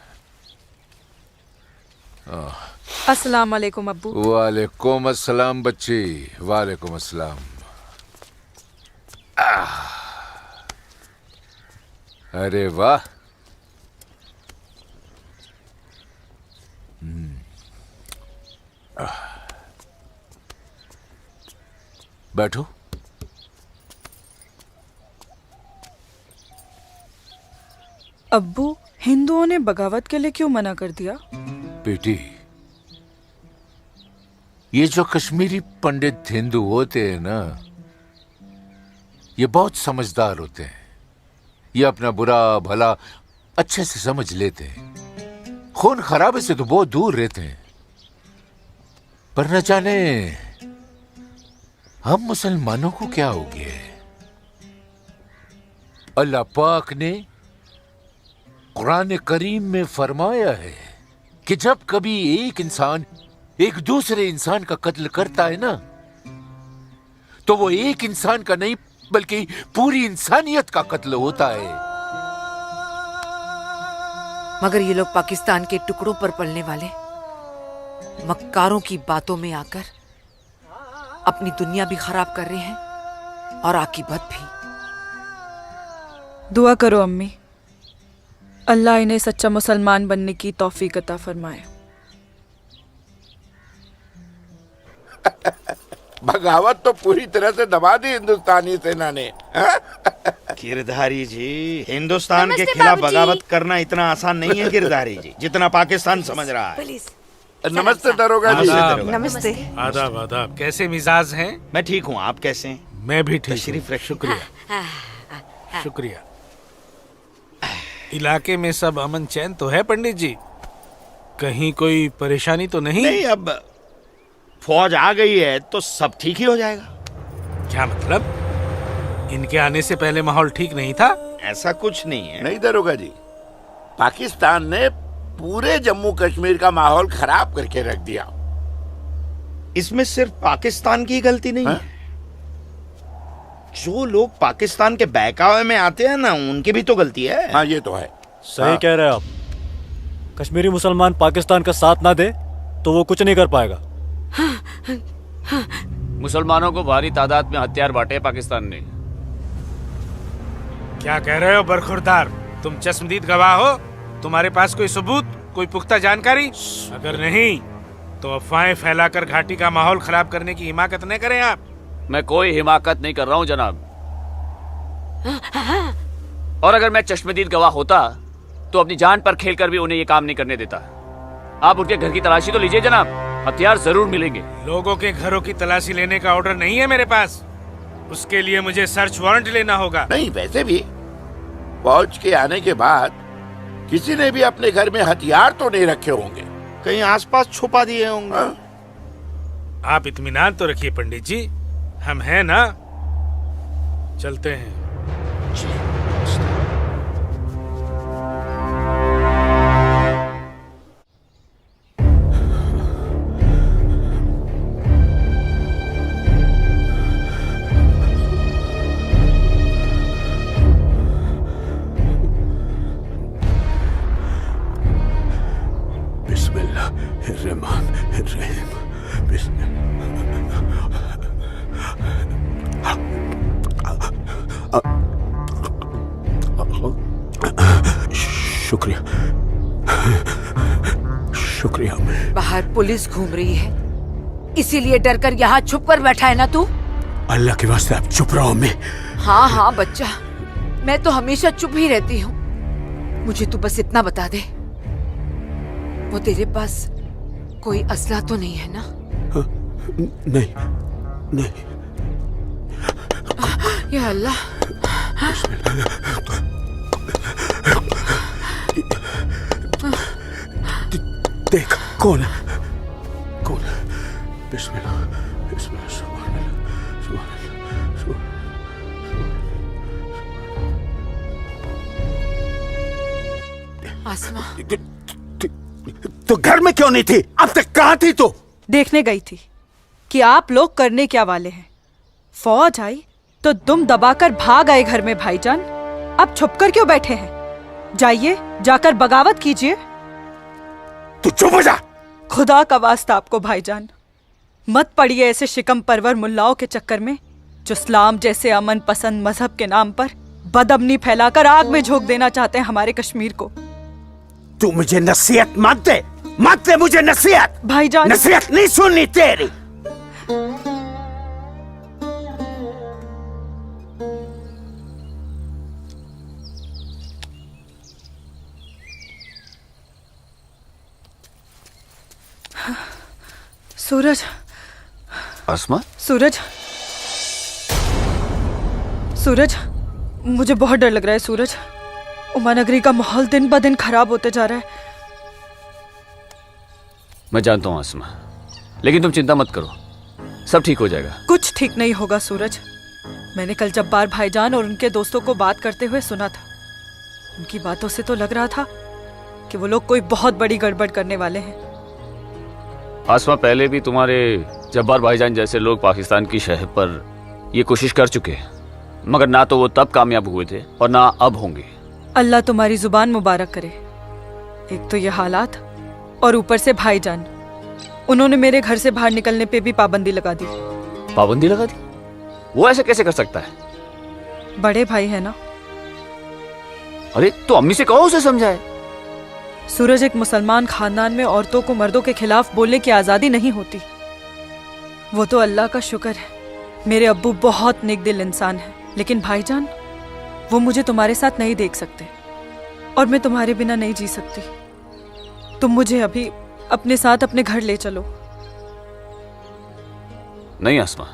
अस्सलाम वालेकुम अब्बू। वालेकुम अस्सलाम बच्ची, वालेकुम अस्सलाम। अरे वाह, बैठो। अब्बू, हिंदुओं ने बगावत के लिए क्यों मना कर दिया? बेटी, ये जो कश्मीरी पंडित हिंदू होते हैं ना, ये बहुत समझदार होते हैं। ये अपना बुरा भला अच्छे से समझ लेते हैं। खून खराबे से तो बहुत दूर रहते हैं। पर न जाने हम मुसलमानों को क्या हो गया है। अल्लाह पाक ने कुरान करीम में फरमाया है कि जब कभी एक इंसान एक दूसरे इंसान का कत्ल करता है ना, तो वो एक इंसान का नहीं बल्कि पूरी इंसानियत का कत्ल होता है। मगर ये लोग पाकिस्तान के टुकड़ों पर पलने वाले मक्कारों की बातों में आकर अपनी दुनिया भी खराब कर रहे हैं और आकीबत भी। दुआ करो अम्मी, अल्लाह इन्हें सच्चा मुसलमान बनने की तौफीक अता फरमाए। बगावत तो पूरी तरह से दबा दी हिंदुस्तानी सेना ने। गिरधारी जी, हिंदुस्तान के खिलाफ बगावत करना इतना आसान नहीं है गिरधारी जी, जितना पाकिस्तान समझ रहा है। नमस्ते दरोगा जी। नमस्ते। आदाब आदाब। कैसे मिजाज हैं? मैं ठीक हूँ, आप कैसे हैं? मैं भी ठीक तशरीफ हूँ। शुक्रिया शुक्रिया। इलाके में सब अमन चैन तो है पंडित जी? कहीं कोई परेशानी तो नहीं? नहीं, अब फौज आ गई है तो सब ठीक ही हो जाएगा। क्या मतलब? इनके आने से पहले माहौल ठीक नहीं था? ऐसा कुछ नहीं है। नहीं दरोगा जी, पाकिस्तान ने पूरे जम्मू कश्मीर का माहौल खराब करके रख दिया। इसमें सिर्फ पाकिस्तान की गलती नहीं है। जो लोग पाकिस्तान के बहकावे में आते हैं ना, उनकी भी तो गलती है। हाँ, ये तो है। सही कह रहे हैं आप। कश्मीरी मुसलमान पाकिस्तान का साथ ना दे तो वो कुछ नहीं कर पाएगा। मुसलमानों को भारी तादाद में हथियार बांटे पाकिस्तान ने। क्या कह रहे हो बरखुरदार? तुम चश्मदीद गवाह हो? तुम्हारे पास कोई सबूत, कोई पुख्ता जानकारी? अगर नहीं तो अफवाहें फैलाकर घाटी का माहौल खराब करने की हिमाकत न करें आप। मैं कोई हिमाकत नहीं कर रहा हूँ जनाब। और अगर मैं चश्मदीद गवाह होता तो अपनी जान पर खेलकर भी उन्हें ये काम नहीं करने देता। आप उनके घर की तलाशी तो लीजिए जनाब। हथियार जरूर मिलेंगे। लोगों के घरों की तलाशी लेने का ऑर्डर नहीं है मेरे पास। उसके लिए मुझे सर्च वारंट लेना होगा। नहीं, वैसे भी फौज के आने के बाद किसी ने भी अपने घर में हथियार तो नहीं रखे होंगे, कहीं आसपास छुपा दिए होंगे। आप इत्मीनान तो रखिए पंडित जी, हम हैं ना। चलते हैं। शुक्रिया, शुक्रिया। बाहर पुलिस घूम रही है, इसीलिए डर कर यहाँ छुप कर बैठा है ना तू? अल्लाह के वास्ते आप चुप रहो। मैं हाँ हाँ बच्चा, मैं तो हमेशा चुप ही रहती हूँ। मुझे तू बस इतना बता दे, वो तेरे पास कोई असला तो नहीं है ना? नहीं, नहीं। या अल्लाह। देख कौन है, कौन है? बिस्मिल्लाह, बिस्मिल्लाह, सुभान अल्लाह, सुभान अल्लाह, सुभान अल्लाह। आसमा, तो घर में क्यों नहीं थी? अब तक कहाँ थी तू? देखने गई थी कि आप लोग करने क्या वाले हैं। फौज आई तो दुम दबाकर भाग आए घर में भाईजान। अब छुपकर क्यों बैठे हैं? जाइए, जाकर बगावत कीजिए। तू चुप हो जा। खुदा का वास्ता आपको भाईजान, मत पड़िए ऐसे शिकम परवर मुल्लाओं के चक्कर में जो इस्लाम जैसे अमन पसंद मजहब के नाम पर बदअमनी फैलाकर आग में झोंक देना चाहते हैं हमारे कश्मीर को। तू मुझे नसीहत मत दे, मत दे मुझे नसीहत। भाईजान, नसीहत नहीं सुननी तेरी। सूरज, आसमा, सूरज, सूरज, मुझे बहुत डर लग रहा है सूरज। उमा नगरी का माहौल दिन ब दिन खराब होते जा रहा है। मैं जानता हूँ आसमा, लेकिन तुम चिंता मत करो, सब ठीक हो जाएगा। कुछ ठीक नहीं होगा सूरज। मैंने कल जब्बार भाईजान और उनके दोस्तों को बात करते हुए सुना था। उनकी बातों से तो लग रहा था कि वो लोग कोई बहुत बड़ी गड़बड़ करने वाले हैं। आसमा, पहले भी तुम्हारे जब्बार भाईजान जैसे लोग पाकिस्तान की शहर पर ये कोशिश कर चुके हैं, मगर ना तो वो तब कामयाब हुए थे और ना अब होंगे। अल्लाह तुम्हारी जुबान मुबारक करे। एक तो ये हालात और ऊपर से भाईजान, उन्होंने मेरे घर से बाहर निकलने पे भी पाबंदी लगा दी। पाबंदी लगा दी? वो ऐसे कैसे कर सकता है? बड़े भाई है ना। अरे तो अम्मी से कहो, उसे समझाए। सूरज, एक मुसलमान खानदान में औरतों को मर्दों के खिलाफ बोलने की आजादी नहीं होती। वो तो अल्लाह का शुक्र है, मेरे अब्बू बहुत नेक दिल इंसान है। लेकिन भाईजान, वो मुझे तुम्हारे साथ नहीं देख सकते और मैं तुम्हारे बिना नहीं जी सकती। तुम मुझे अभी अपने साथ अपने घर ले चलो। नहीं आसमा,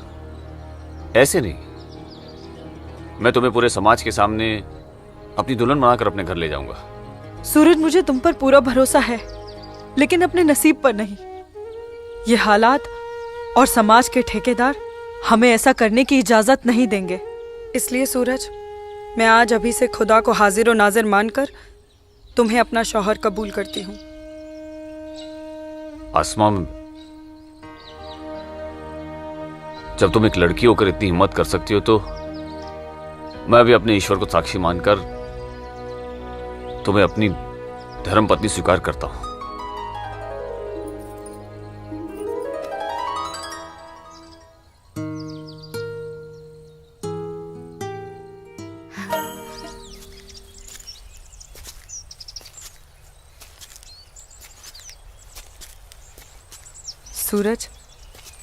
ऐसे नहीं। मैं तुम्हें पूरे समाज के सामने अपनी दुल्हन बनाकर अपने घर ले जाऊंगा। सूरज, मुझे तुम पर पूरा भरोसा है, लेकिन अपने नसीब पर नहीं। ये हालात और समाज के ठेकेदार हमें ऐसा करने की इजाजत नहीं देंगे। इसलिए सूरज, मैं आज अभी से खुदा को हाजिर और नाजिर मानकर तुम्हें अपना शौहर कबूल करती हूँ। आसमा, जब तुम एक लड़की होकर इतनी हिम्मत कर सकती हो तो मैं भी अपने ईश्वर को साक्षी मानकर तुम्हें अपनी धर्मपत्नी स्वीकार करता हूं। सूरज,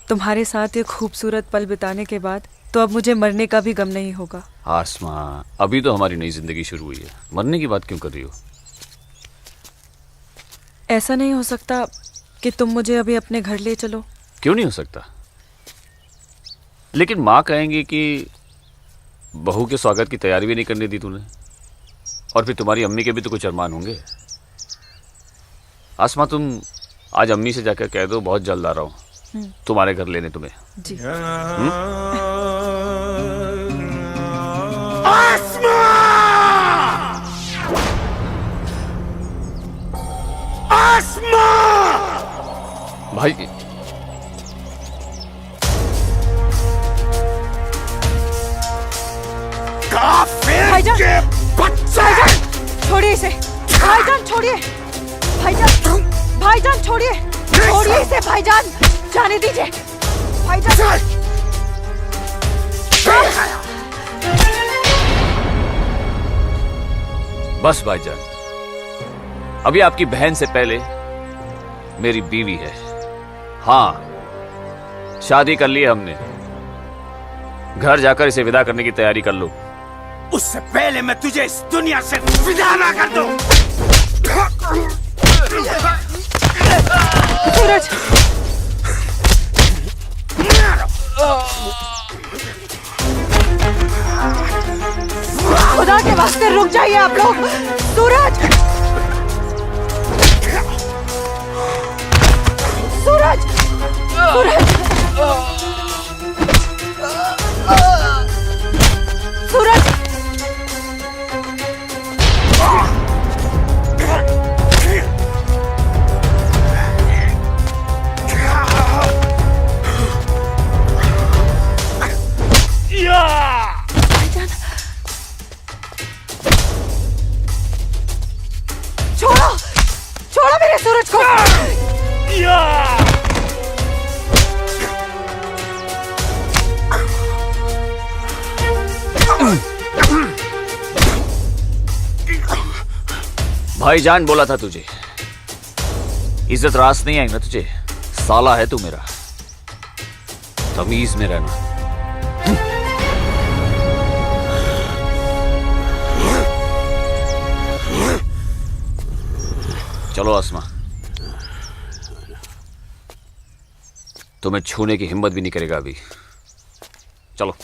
तुम्हारे साथ ये खूबसूरत पल बिताने के बाद तो अब मुझे मरने का भी गम नहीं होगा। आसमा, अभी तो हमारी नई जिंदगी शुरू हुई है, मरने की बात क्यों कर रही हो? ऐसा नहीं हो सकता कि तुम मुझे अभी अपने घर ले चलो। क्यों नहीं हो सकता? लेकिन माँ कहेंगी कि बहू के स्वागत की तैयारी भी नहीं करने दी तूने, और फिर तुम्हारी अम्मी के भी तो कुछ अरमान होंगे। आसमा, तुम आज अम्मी से जाकर कह दो बहुत जल्द आ रहा हूँ तुम्हारे घर लेने तुम्हें। जी। आसमा! आसमा! भाई भाईजान, छोड़िए इसे। भाईजान छोड़िए। भाईजान, भाईजान छोड़िए। छोड़िए इसे भाईजान, जाने दीजिए भाईजान। बस भाईजान, अभी आपकी बहन से पहले मेरी बीवी है। हाँ, शादी कर ली है हमने। घर जाकर इसे विदा करने की तैयारी कर लो। उससे पहले मैं तुझे इस दुनिया से विदा ना कर दूं। सूरज, खुदा के वास्ते रुक जाइए आप लोग। सूरज, सूरज, सूरज, सूरज। छोड़ो, छोड़ो मेरे सूरज को। भाईजान बोला था तुझे, इज्जत रास नहीं आई ना तुझे। साला है तू मेरा, तमीज में रहना। चलो आसमा, तुम्हें छूने की हिम्मत भी नहीं करेगा अभी। चलो।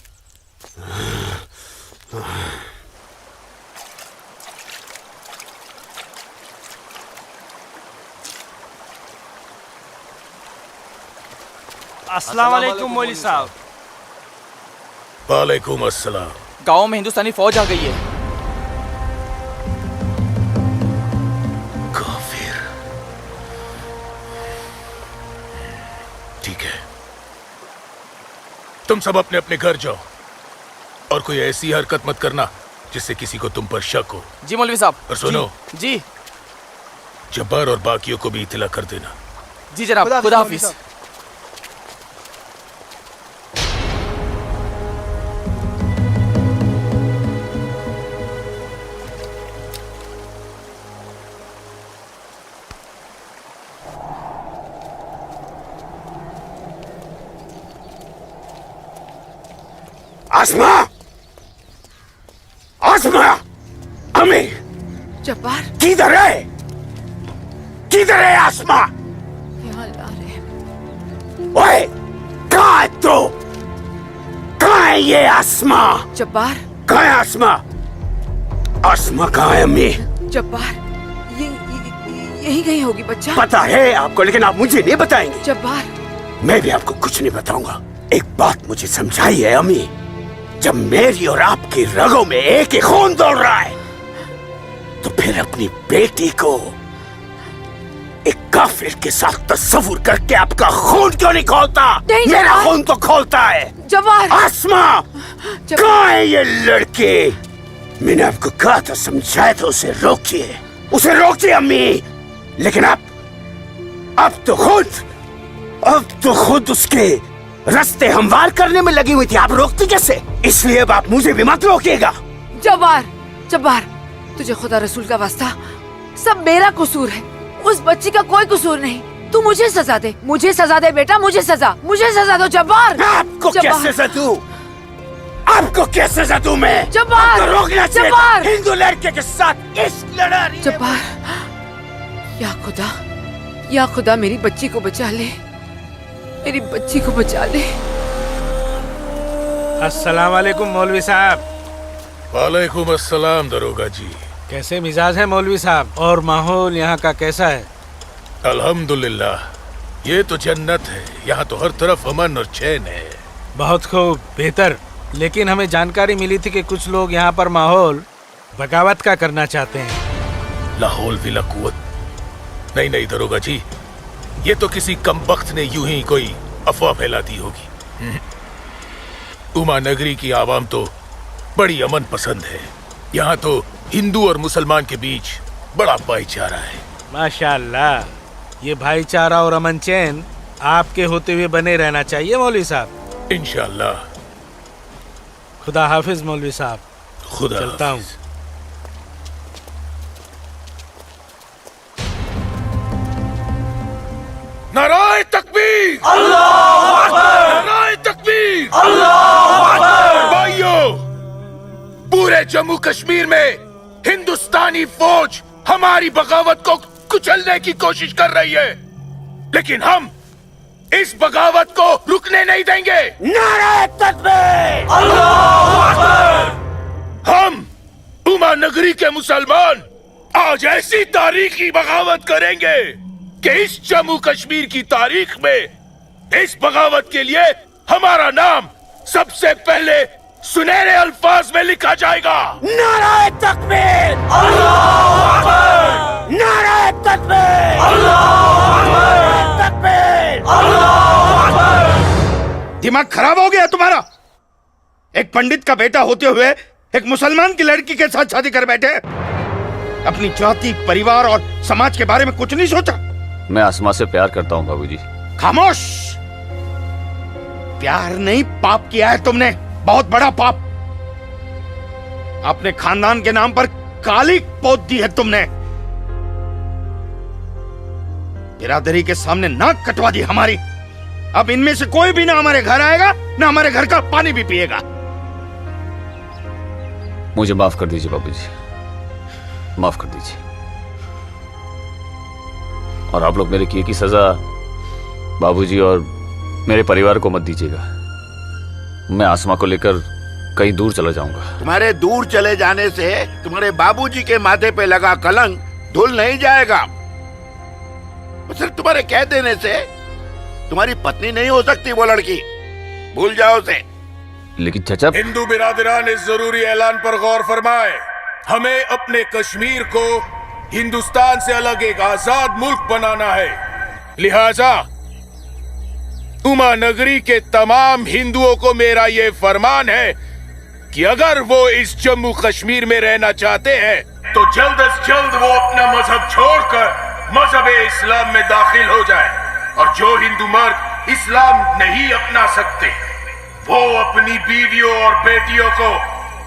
अस्सलाम वालेकुम मौलवी साहब। वालेकुम अस्सलाम। गांव में हिंदुस्तानी फौज आ गई है। काफिर। ठीक है, तुम सब अपने अपने घर जाओ और कोई ऐसी हरकत मत करना जिससे किसी को तुम पर शक हो। जी मौलवी साहब। और सुनो जी। जब्बार और बाकियों को भी इत्तला कर देना। जी जनाब, खुदा हाफिज। आसमा! आसमा! अम्मी! जब्बार, किधर है? किधर है आसमा? यहाँ ला रहे हैं। ओए, कहाँ है तू? कहाँ है ये आसमा? जब्बार, कहाँ है आसमा? आसमा कहाँ है अम्मी? जब्बार, यही कहीं होगी बच्चा। पता है आपको, लेकिन आप मुझे नहीं बताएंगे। जब्बार, मैं भी आपको कुछ नहीं बताऊंगा। एक बात मुझे समझाई है अम्मी, जब मेरी और आपकी रगों में एक ही खून दौड़ रहा है, तो फिर अपनी बेटी को एक काफिर के साथ तस्वुर करके आपका खून क्यों नहीं खोलता? मेरा खून तो खोलता है। जब्बार, आसमा, कहाँ है ये लड़के? मैंने आपको कहा था, समझाया था, उसे रोकिए, उसे रोकिए अम्मी। लेकिन अब तो खुद उसके रास्ते हमवार करने में लगी हुई थी। आप रोकती कैसे? इसलिए अब आप मुझे भी मत रोकिएगा। जब्बार, जब्बार, तुझे खुदा रसूल का वास्ता, सब मेरा कसूर है, उस बच्ची का कोई कसूर नहीं। तू मुझे सजा दे, मुझे सजा दे बेटा, मुझे सजा दो जब्बार। आपको क्या सजा दूं? आपको क्या सजा दूं मैं? जब्बार, आपको रोकना चाहिए जब्बार, हिंदू लड़के के साथ इश्क लड़ा रही है। जब्बार, या खुदा, या खुदा मेरी बच्ची को बचा ले, मेरी बच्ची को बचा ले। अस्सलाम वालेकुम मौलवी साहब। वालेकुम अस्सलाम दरोगा जी। कैसे मिजाज है मौलवी साहब, और माहौल यहाँ का कैसा है? अल्हम्दुलिल्लाह, ये तो जन्नत है। यहाँ तो हर तरफ अमन और चैन है। बहुत खूब, बेहतर। लेकिन हमें जानकारी मिली थी कि कुछ लोग यहाँ पर माहौल बगावत का करना चाहते हैं। लाहौल विला कुवत। नहीं नहीं दरोगा जी, ये तो किसी कमबख्त ने यूं ही कोई अफवाह फैला दी होगी। उमा नगरी की आवाम तो बड़ी अमन पसंद है। यहाँ तो हिंदू और मुसलमान के बीच बड़ा भाईचारा है। माशाअल्लाह, ये भाईचारा और अमन चैन आपके होते हुए बने रहना चाहिए मौलवी साहब। इंशाअल्लाह। खुदा हाफिज मौलवी साहब। खुदा चलता हूँ। नाराए तकबीर, अल्लाहू अकबर, नाराए तकबीर, अल्लाहू अकबर। भाइयों, पूरे जम्मू कश्मीर में हिंदुस्तानी फौज हमारी बगावत को कुचलने की कोशिश कर रही है, लेकिन हम इस बगावत को रुकने नहीं देंगे। नाराए तकबीर, अल्लाहू अकबर। हम उमा नगरी के मुसलमान आज ऐसी तारीखी बगावत करेंगे कि इस जम्मू कश्मीर की तारीख में इस बगावत के लिए हमारा नाम सबसे पहले सुनहरे अल्फाज में लिखा जाएगा। नाराए तकबीर, अल्लाहू अकबर। नाराए तकबीर, अल्लाहू अकबर। तकबीर, अल्लाहू अकबर। दिमाग खराब हो गया तुम्हारा? एक पंडित का बेटा होते हुए एक मुसलमान की लड़की के साथ शादी कर बैठे। अपनी जाति, परिवार और समाज के बारे में कुछ नहीं सोचा। मैं आसमा से प्यार करता हूँ बाबूजी। खामोश। प्यार नहीं, पाप किया है तुमने, बहुत बड़ा पाप। अपने खानदान के नाम पर काली पोत दी है तुमने। बिरादरी के सामने नाक कटवा दी हमारी। अब इनमें से कोई भी ना हमारे घर आएगा, ना हमारे घर का पानी भी पिएगा। मुझे माफ कर दीजिए बाबूजी, माफ कर दीजिए। और आप लोग मेरे किए की सजा बाबूजी और मेरे परिवार को मत दीजिएगा। मैं आसमा को लेकर कहीं दूर चला जाऊंगा। तुम्हारे दूर चले जाने से तुम्हारे बाबूजी के माथे पे लगा कलंक धुल नहीं जाएगा। सिर्फ तुम्हारे कह देने से तुम्हारी पत्नी नहीं हो सकती वो लड़की, भूल जाओ उसे। लेकिन चाचा, हिंदू बिरादरान इस जरूरी ऐलान पर गौर फरमाए। हमें अपने कश्मीर को हिंदुस्तान से अलग एक आजाद मुल्क बनाना है। लिहाजा उमा नगरी के तमाम हिंदुओं को मेरा ये फरमान है कि अगर वो इस जम्मू कश्मीर में रहना चाहते हैं तो जल्द से जल्द वो अपना मजहब छोड़कर मजहब इस्लाम में दाखिल हो जाए। और जो हिंदू मर्द इस्लाम नहीं अपना सकते वो अपनी बीवियों और बेटियों को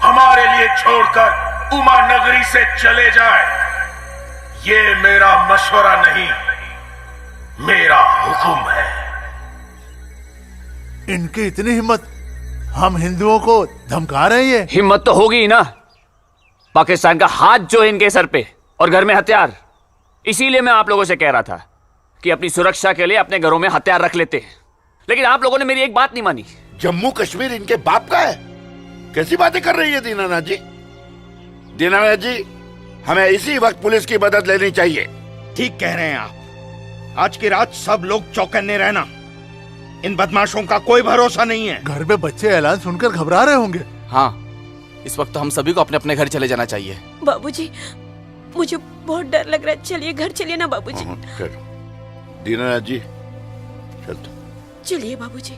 हमारे लिए छोड़कर उमा नगरी से चले जाए। ये मेरा मशवरा नहीं, मेरा हुक्म है। इनकी इतनी हिम्मत, हम हिंदुओं को धमका रहे हैं। हिम्मत तो होगी ही ना। पाकिस्तान का हाथ जो है इनके सर पे और घर में हथियार। इसीलिए मैं आप लोगों से कह रहा था कि अपनी सुरक्षा के लिए अपने घरों में हथियार रख लेते हैं, लेकिन आप लोगों ने मेरी एक बात नहीं मानी। जम्मू कश्मीर इनके बाप का है? कैसी बातें कर रही है दीनानाथ जी? दीनानाथ जी, हमें इसी वक्त पुलिस की मदद लेनी चाहिए। ठीक कह रहे हैं आप। आज की रात सब लोग चौकन्ने रहना। इन बदमाशों का कोई भरोसा नहीं है। घर में बच्चे ऐलान सुनकर घबरा रहे होंगे। हाँ, इस वक्त तो हम सभी को अपने अपने घर चले जाना चाहिए। बाबूजी, मुझे बहुत डर लग रहा है। चलिए घर चलिए ना बाबूजी। दीनानाथ जी, चल। चलिए बाबूजी।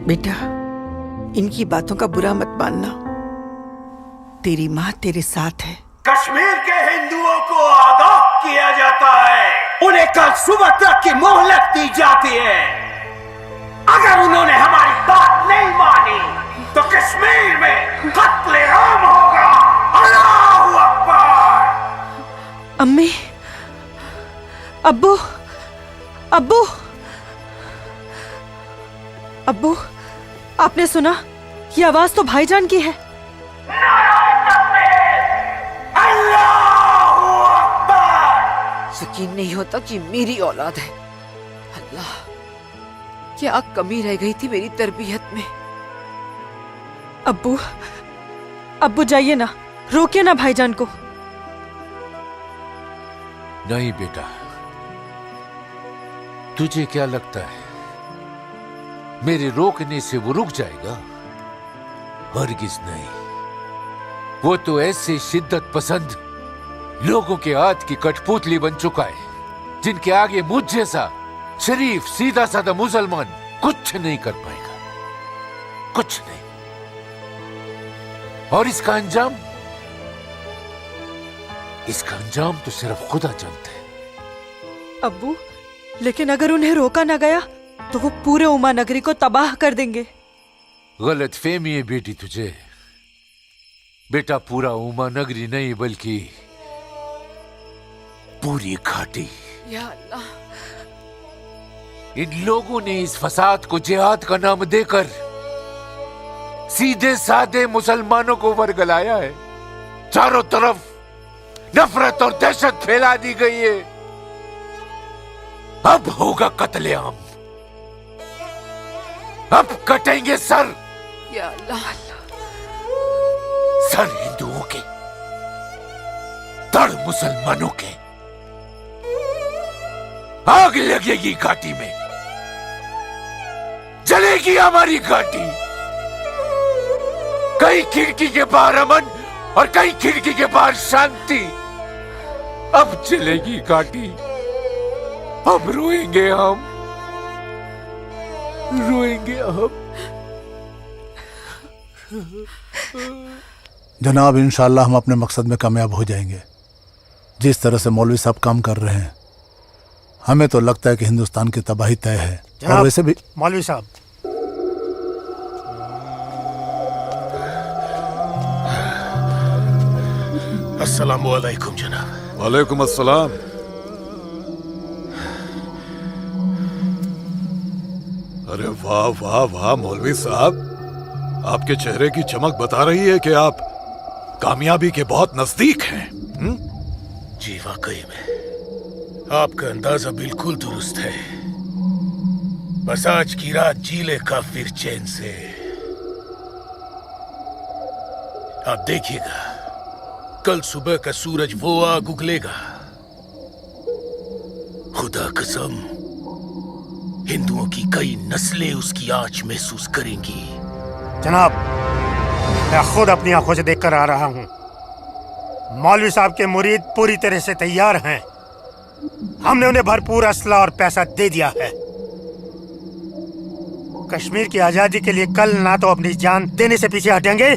बेटा, इनकी बातों का बुरा मत मानना। तेरी माँ तेरे साथ है। कश्मीर के हिंदुओं को आगाह किया जाता है। उन्हें कल सुबह तक की मोहलत दी जाती है। अगर उन्होंने हमारी बात नहीं मानी तो कश्मीर में कत्ले आम होगा। अल्लाहू अकबर। अब्बू, अब्बू, अब्बू, आपने सुना? ये आवाज तो भाईजान की है। यकीन नहीं होता कि मेरी औलाद है। अल्लाह, क्या कमी रह गई थी मेरी तरबियत में। अब्बू, अब्बू जाइए ना, रोकिए ना भाईजान को। नहीं बेटा, तुझे क्या लगता है मेरे रोकने से वो रुक जाएगा? हरगिज नहीं। वो तो ऐसे शिद्दत पसंद लोगों के हाथ की कठपुतली बन चुका है जिनके आगे मुझ जैसा शरीफ सीधा साधा मुसलमान कुछ नहीं कर पाएगा, कुछ नहीं। और इसका अंजाम तो सिर्फ खुदा जानता है। अब्बू, लेकिन अगर उन्हें रोका न गया तो वो पूरे उमा नगरी को तबाह कर देंगे। गलत फहमी है बेटी तुझे। बेटा, पूरा उमा नगरी नहीं बल्कि पूरी घाटी। या अल्लाह, इन लोगों ने इस फसाद को जिहाद का नाम देकर सीधे साधे मुसलमानों को वरगलाया है। चारों तरफ नफरत और दहशत फैला दी गई है। अब होगा कत्लेआम, अब कटेंगे सर। या अल्लाह, सर हिंदुओं के, धड़ मुसलमानों के। आग लगेगी घाटी में, जलेगी हमारी घाटी। कई खिड़की के बाहर अमन और कई खिड़की के बाहर शांति। अब चलेगी घाटी, अब रोएंगे हम, रोएंगे हम। जनाब, इंशाअल्लाह हम अपने मकसद में कामयाब हो जाएंगे। जिस तरह से मौलवी साहब काम कर रहे हैं, हमें तो लगता है कि हिंदुस्तान की तबाही तय है। और वैसे भी मौलवी साहब, अस्सलामु अलैकुम जनाब। वालेकुम अस्सलाम। अरे वाह वाह वाह मौलवी साहब, आपके चेहरे की चमक बता रही है कि आप कामयाबी के बहुत नजदीक हैं। जी वाकई में आपका अंदाजा बिल्कुल दुरुस्त है। बस आज की रात जी ले काफिर चैन से। आप देखिएगा, कल सुबह का सूरज वो आग उगलेगा। खुदा कसम, हिंदुओं की कई नस्लें उसकी आंच महसूस करेंगी। जनाब, मैं खुद अपनी आंखों से देखकर आ रहा हूँ। मौलवी साहब के मुरीद पूरी तरह से तैयार हैं। हमने उन्हें भरपूर असला और पैसा दे दिया है। कश्मीर की आजादी के लिए कल ना तो अपनी जान देने से पीछे हटेंगे,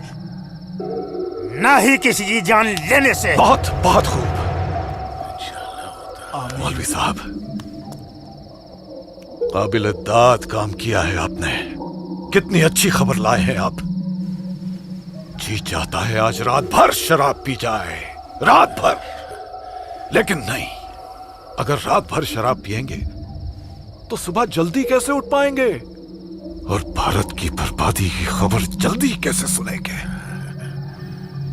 ना ही किसी की जान लेने से। बहुत बहुत खूब मौलवी साहब, काबिल दाद काम किया है आपने। कितनी अच्छी खबर लाए हैं आप। जी चाहता है आज रात भर शराब पी जाए, रात भर। लेकिन नहीं, अगर रात भर शराब पिएंगे तो सुबह जल्दी कैसे उठ पाएंगे और भारत की बर्बादी की खबर जल्दी कैसे सुनेंगे।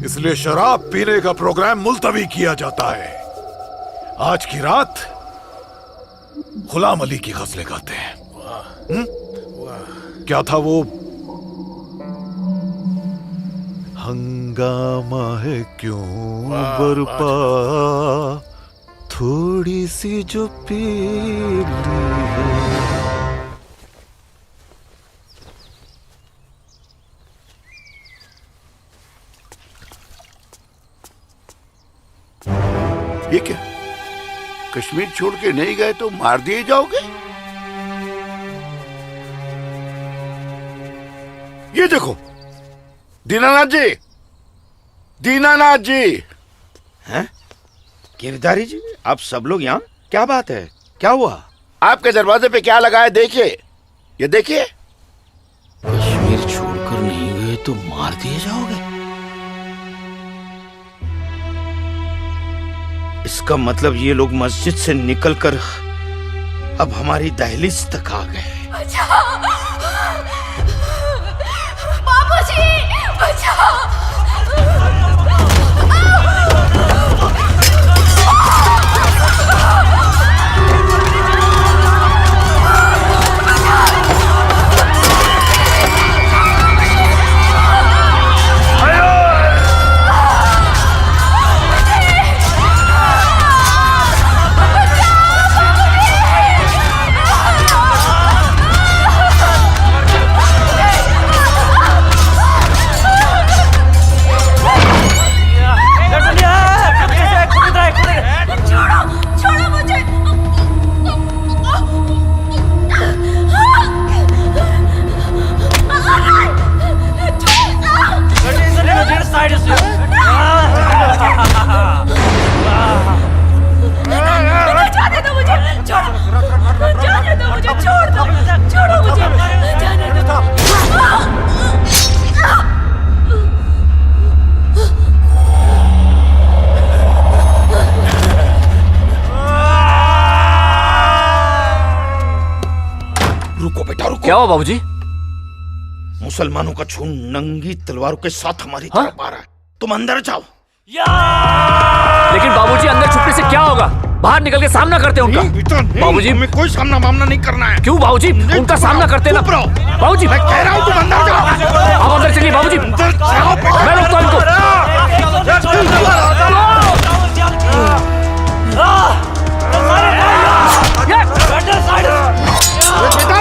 इसलिए शराब पीने का प्रोग्राम मुलतवी किया जाता है। आज की रात गुलाम अली की गजलें गाते हैं। क्या था वो? हंगामा है क्यों बरपा, थोड़ी सी जो पी ली है। ये क्या, कश्मीर छोड़ के नहीं गए तो मार दिए जाओगे? ये देखो, दीनानाथ जी, दीनानाथ जी। हैं? गिरधारी जी, आप सब लोग यहाँ? क्या बात है, क्या हुआ? आपके दरवाजे पे क्या लगा है देखिए, ये देखिए। कश्मीर छोड़कर नहीं गए तो मार दिए जाओगे? इसका मतलब ये लोग मस्जिद से निकलकर अब हमारी दहलीज तक आ गए। बाबूजी, बचाओ! क्या हुआ बाबूजी? मुसलमानों का खून नंगी तलवारों के साथ हमारी तरफ आ रहा है। तुम अंदर जाओ। लेकिन बाबूजी अंदर छुपने से क्या होगा? बाहर निकल के सामना करते हैं उनका। बाबूजी हमें कोई सामना मामला नहीं करना है। क्यों बाबूजी? उनका सामना करते ना। बाबूजी मैं कह रहा हूँ तुम अंदर जाओ। आप अंदर चलिए बाबूजी। मैं रोकता हूं इनको। बेटा,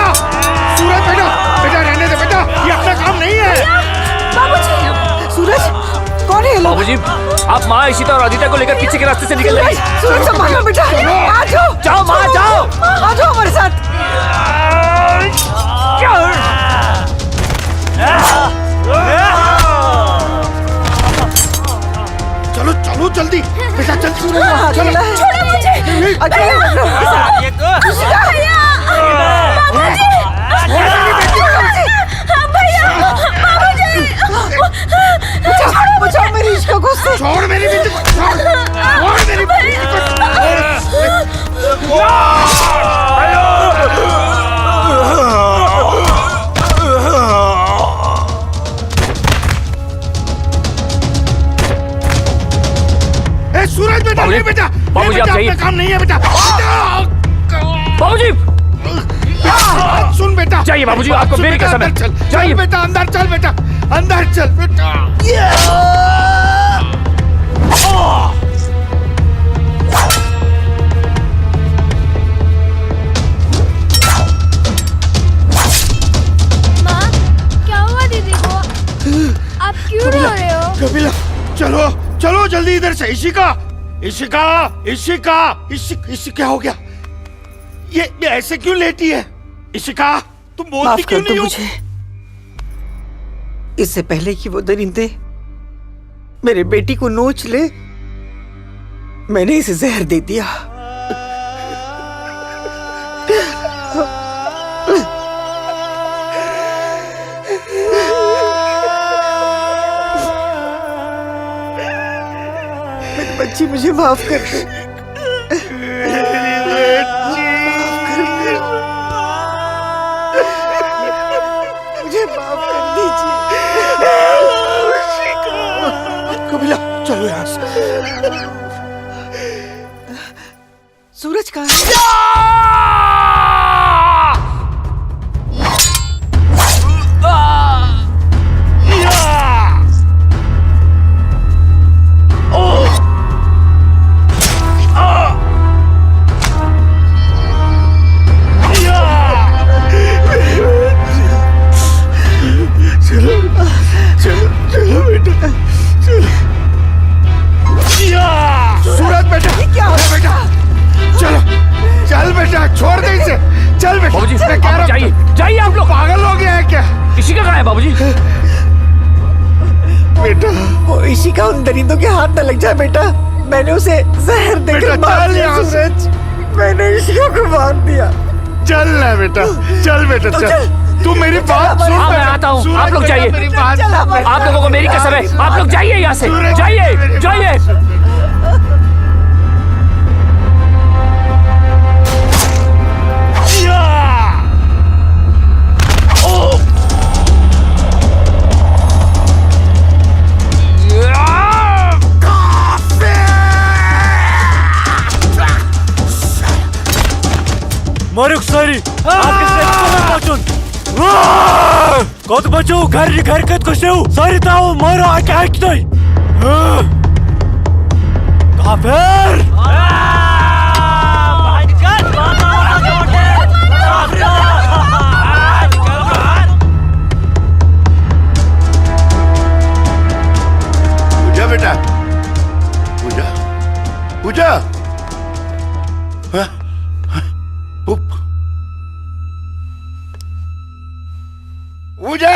सूरज बेटा, बेटा रहने दे बेटा, ये अपना काम नहीं है। बाबूजी, सूरज, कौन है ये लोग? बाबूजी, आप माँ इशिता और आदित्य को लेकर पीछे के रास्ते से निकल जाइए। सूरज संभालो बेटा, आ जाओ। जाओ माँ, जाओ। आ जाओ हमारे साथ। चलो चलो जल्दी बेटा, चल छोड़ो मुझे, अकेले बचाओ मेरी इश्क को से। छोड़ मेरी बेटी को, छोड़ मेरी बेटी को। ए सूरज बेटा, नहीं बेटा, बाबूजी आप जाइए। काम नहीं है बेटा। बाबूजी सुन बेटा, जाइए बाबूजी, आपको मेरी कसम है। जाइए बेटा, अंदर चल बेटा, अंदर चल बेटा। माँ, क्या हुआ दीदी को? आप क्यों रो रहे हो? कपिला, चलो चलो जल्दी इधर से। इशिका, इशिका, इशिका, इशिका, क्या हो गया? ये ऐसे क्यों लेटी है? इशिका, तुम बोलती क्यों नहीं हो? मुझे इससे पहले कि वो दरिंदे मेरे बेटी को नोच ले, मैंने इसे जहर दे दिया। मेरी बच्ची, मुझे माफ कर दे। मुझे माफ कर दीजिए। कपिला, चलो यहाँ से। सूरज कहाँ है? सूरज बेटा, क्या हो बेटा? चलो चल बेटा, छोड़ दे इसे। चल बेटा, बाबूजी, मैं कह रहा जाइए जाइए। आप लोग पागल हो गया है क्या? इशिका कहाँ है बाबूजी? बेटा, वो इशिका उन दरिंदों के हाथ न लग जाए बेटा। मैंने उसे जहर देकर मार दिया सूरज। मैंने इशिका को मार दिया। चल ना बेटा, चल बेटा, तो चल। तू मेरी बात सुन। हाँ मैं आता हूँ, आप लोग जाइए। आप लोगों को मेरी कसम है, आप लोग जाइए यहाँ से। जाइए जाइए। कत बचो घर कत कशेव सारी ताव मारो आके नहीं काफिर पूजा बेटा, पूजा पूजा हाँ? पूजा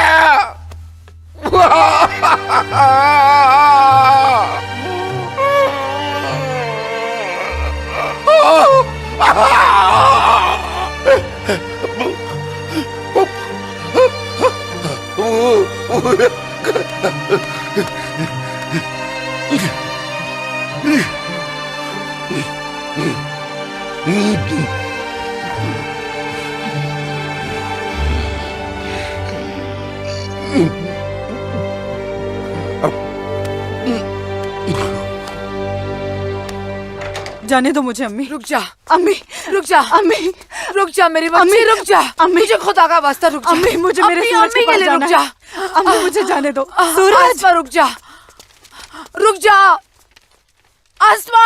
जाने दो मुझे अम्मी। रुक जा अम्मी, रुक जा अम्मी, रुक जा मेरी बच्ची, अम्मी, रुक जा अम्मी, मुझे खुदा का वास्ता रुक जा अम्मी, मुझे मेरे सूरज के पास रुक जाना जा है। अम्मी मुझे जाने दो। सूरज आसमा रुक जा, रुक जा आसमा।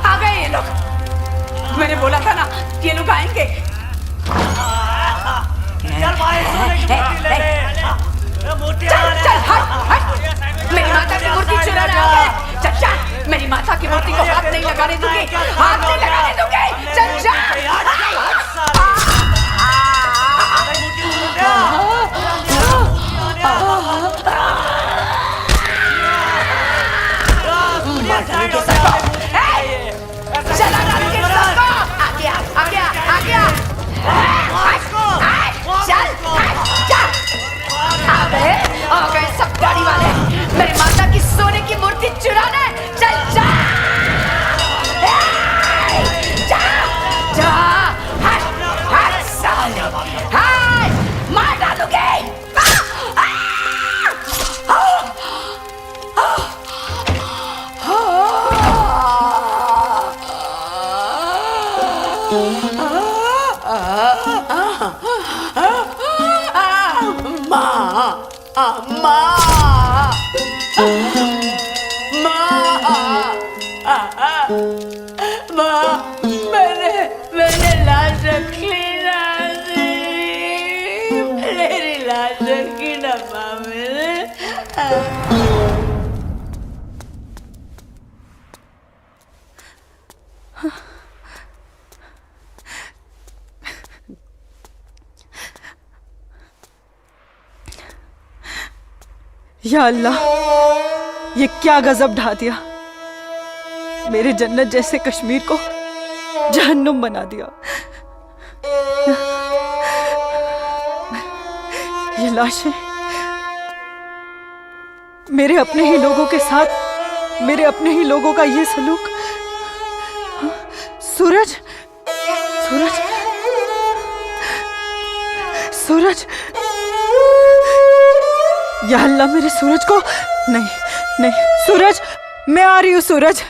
आ गए ये लोग। मैंने बोला था ना ये लोग आएंगे। चल चल हट। मेरी माता की मूर्ति चुराने आ गए। चल चल, मेरी माता की मूर्ति को हाथ नहीं लगाने दूंगी, हाथ नहीं लगाने दूंगी। चल चल। चला डाल के सबको। आ गया आ गया आ गया। चल चल। आ गए सब गाड़ी वाले मेरी माता की सोने की मूर्ति चुराने। चल जा जा जा। हट हट साले, हट मार डालूंगी। मैंने लाश रखी ना, मेरी लाश रखी ना माँ मैंने। या अल्लाह, ये क्या गजब ढा दिया। मेरे जन्नत जैसे कश्मीर को जहन्नुम बना दिया। ये लाशें मेरे अपने ही लोगों के साथ, मेरे अपने ही लोगों का ये सलूक। सूरज, सूरज, सूरज, या अल्लाह मेरे सूरज को। नहीं नहीं सूरज, मैं आ रही हूँ सूरज।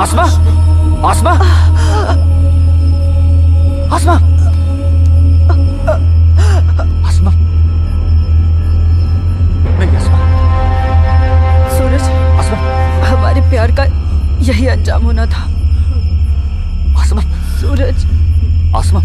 आसमा, आसमा, आसमा, आसमा, नहीं आसमा। सूरज, आसमा, हमारे प्यार का यही अंजाम होना था। आसमा, सूरज, आसमा,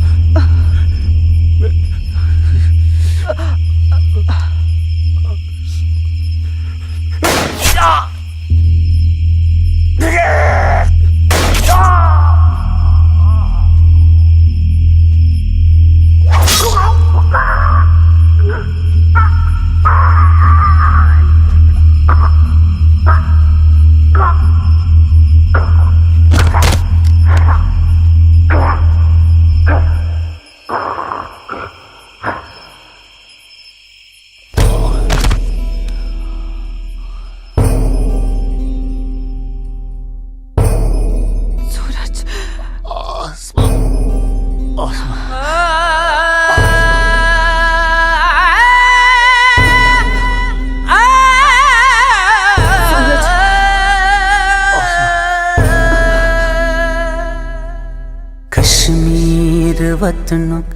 वतनुक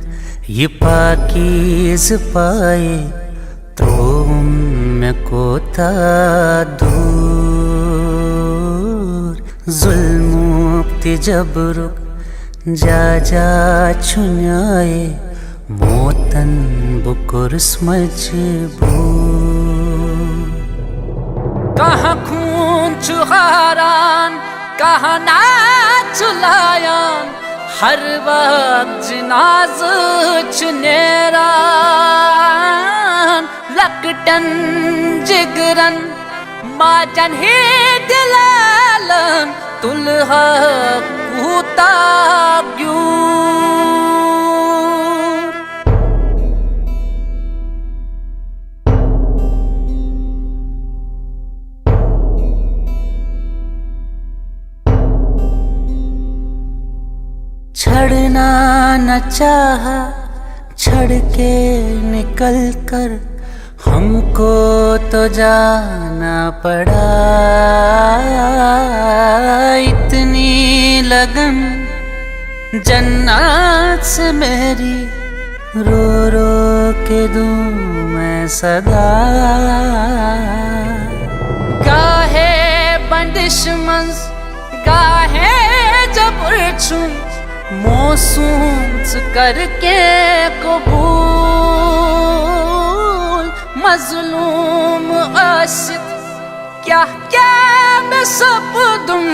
ये पाकीज़ पाए तुम को था दूर जुल्मुक्ति जबरुक जा जा छुन्याए मोतन बुकुर्स मजबूर कहाँ खून चुहारान कहाँ नाच लायान हर वक्त जिनाज चुनेरान लकटन जिगरन माजन ही दिलालन तुलहा कूता क्यों छड़ना न चाहा छड़ के निकल कर हमको तो जाना पड़ा इतनी लगन जन्नत से मेरी रो रो के दूं मैं सदा गाहे बंदिश मंज गाहे जबर छुम मौसूम करके कबूल मजलूम आशिक क्या क्या मैं सब दुम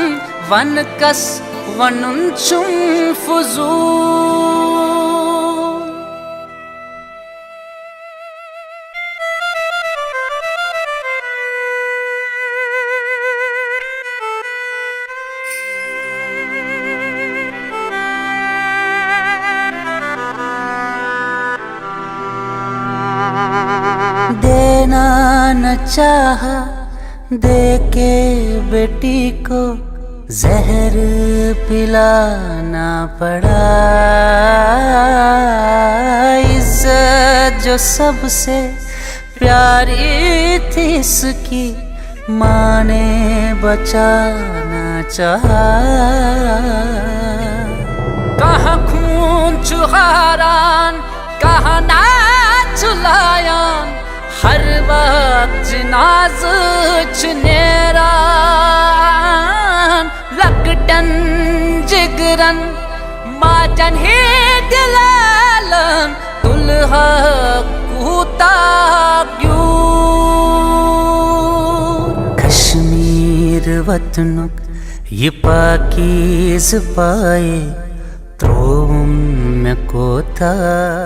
वन कस वनुन चुम फुजूल देना न चाहा दे के बेटी को जहर पिलाना पड़ा इज्जत जो सबसे प्यारी थी इसकी माँ ने बचाना चाहा कहाँ खून चुहारान कहाँ नाच लायान हर वक्त जिनाज चुनेरान लकटन जिगरन माजन ही दिलालन तुलहा कूता क्यों कश्मीर वतनुक ये पाकीज़ पाए तुम को था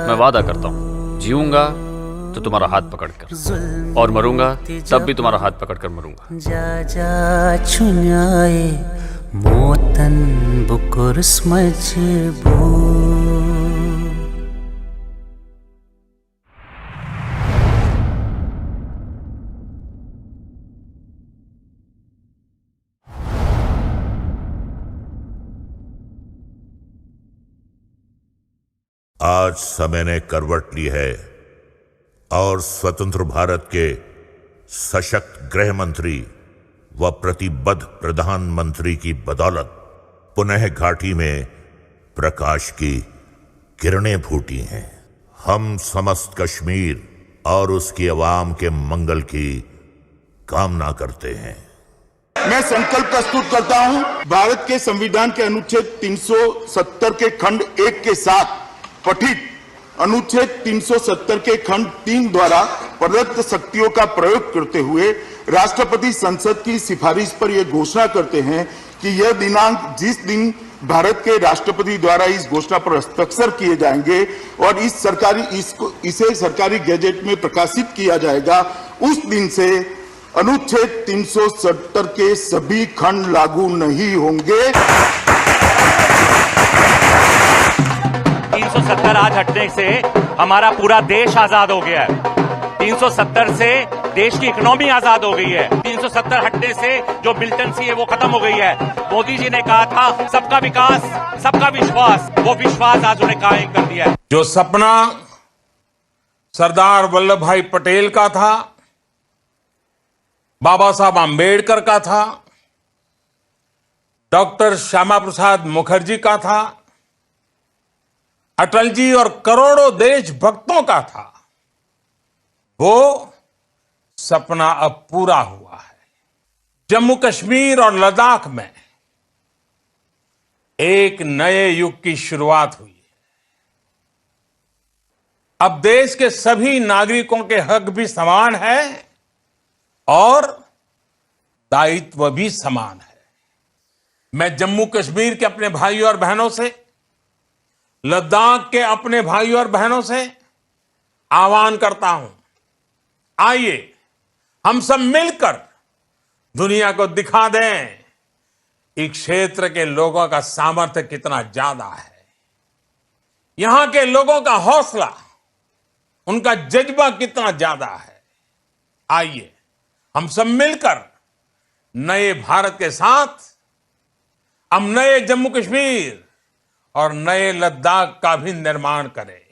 मैं वादा करता हूँ जीऊंगा तो तुम्हारा हाथ पकड़कर और मरूंगा तब भी तुम्हारा हाथ पकड़कर मरूंगा जा जा छुन्याए मोतन बुकुर्स मजबूर आज समय ने करवट ली है और स्वतंत्र भारत के सशक्त गृह मंत्री व प्रतिबद्ध प्रधानमंत्री की बदौलत पुनः घाटी में प्रकाश की किरणें फूटी हैं। हम समस्त कश्मीर और उसकी आवाम के मंगल की कामना करते हैं। मैं संकल्प प्रस्तुत करता हूं, भारत के संविधान के अनुच्छेद 370 के खंड 1 के साथ पठित अनुच्छेद 370 के खंड 3 द्वारा प्रदत्त शक्तियों का प्रयोग करते हुए राष्ट्रपति संसद की सिफारिश पर यह घोषणा करते हैं कि यह दिनांक जिस दिन भारत के राष्ट्रपति द्वारा इस घोषणा पर हस्ताक्षर किए जाएंगे और इसे सरकारी गैजेट में प्रकाशित किया जाएगा, उस दिन से अनुच्छेद 370 के सभी खंड लागू नहीं होंगे। 370 आज हटने से हमारा पूरा देश आजाद हो गया है। 370 से देश की इकोनॉमी आजाद हो गई है। 370 हटने से जो मिलिटेंसी है वो खत्म हो गई है। मोदी जी ने कहा था सबका विकास, सबका विश्वास, वो विश्वास आज उन्हें कायम कर दिया है। जो सपना सरदार वल्लभ भाई पटेल का था, बाबा साहब आम्बेडकर का था, डॉक्टर श्यामा प्रसाद मुखर्जी का था, अटल जी और करोड़ों देशभक्तों का था, वो सपना अब पूरा हुआ है। जम्मू कश्मीर और लद्दाख में एक नए युग की शुरुआत हुई है। अब देश के सभी नागरिकों के हक भी समान है और दायित्व भी समान है। मैं जम्मू कश्मीर के अपने भाइयों और बहनों से, लद्दाख के अपने भाइयों और बहनों से आह्वान करता हूं, आइए हम सब मिलकर दुनिया को दिखा दें इस क्षेत्र के लोगों का सामर्थ्य कितना ज्यादा है, यहां के लोगों का हौसला, उनका जज्बा कितना ज्यादा है। आइए हम सब मिलकर नए भारत के साथ हम नए जम्मू कश्मीर और नए लद्दाख का भी निर्माण करें।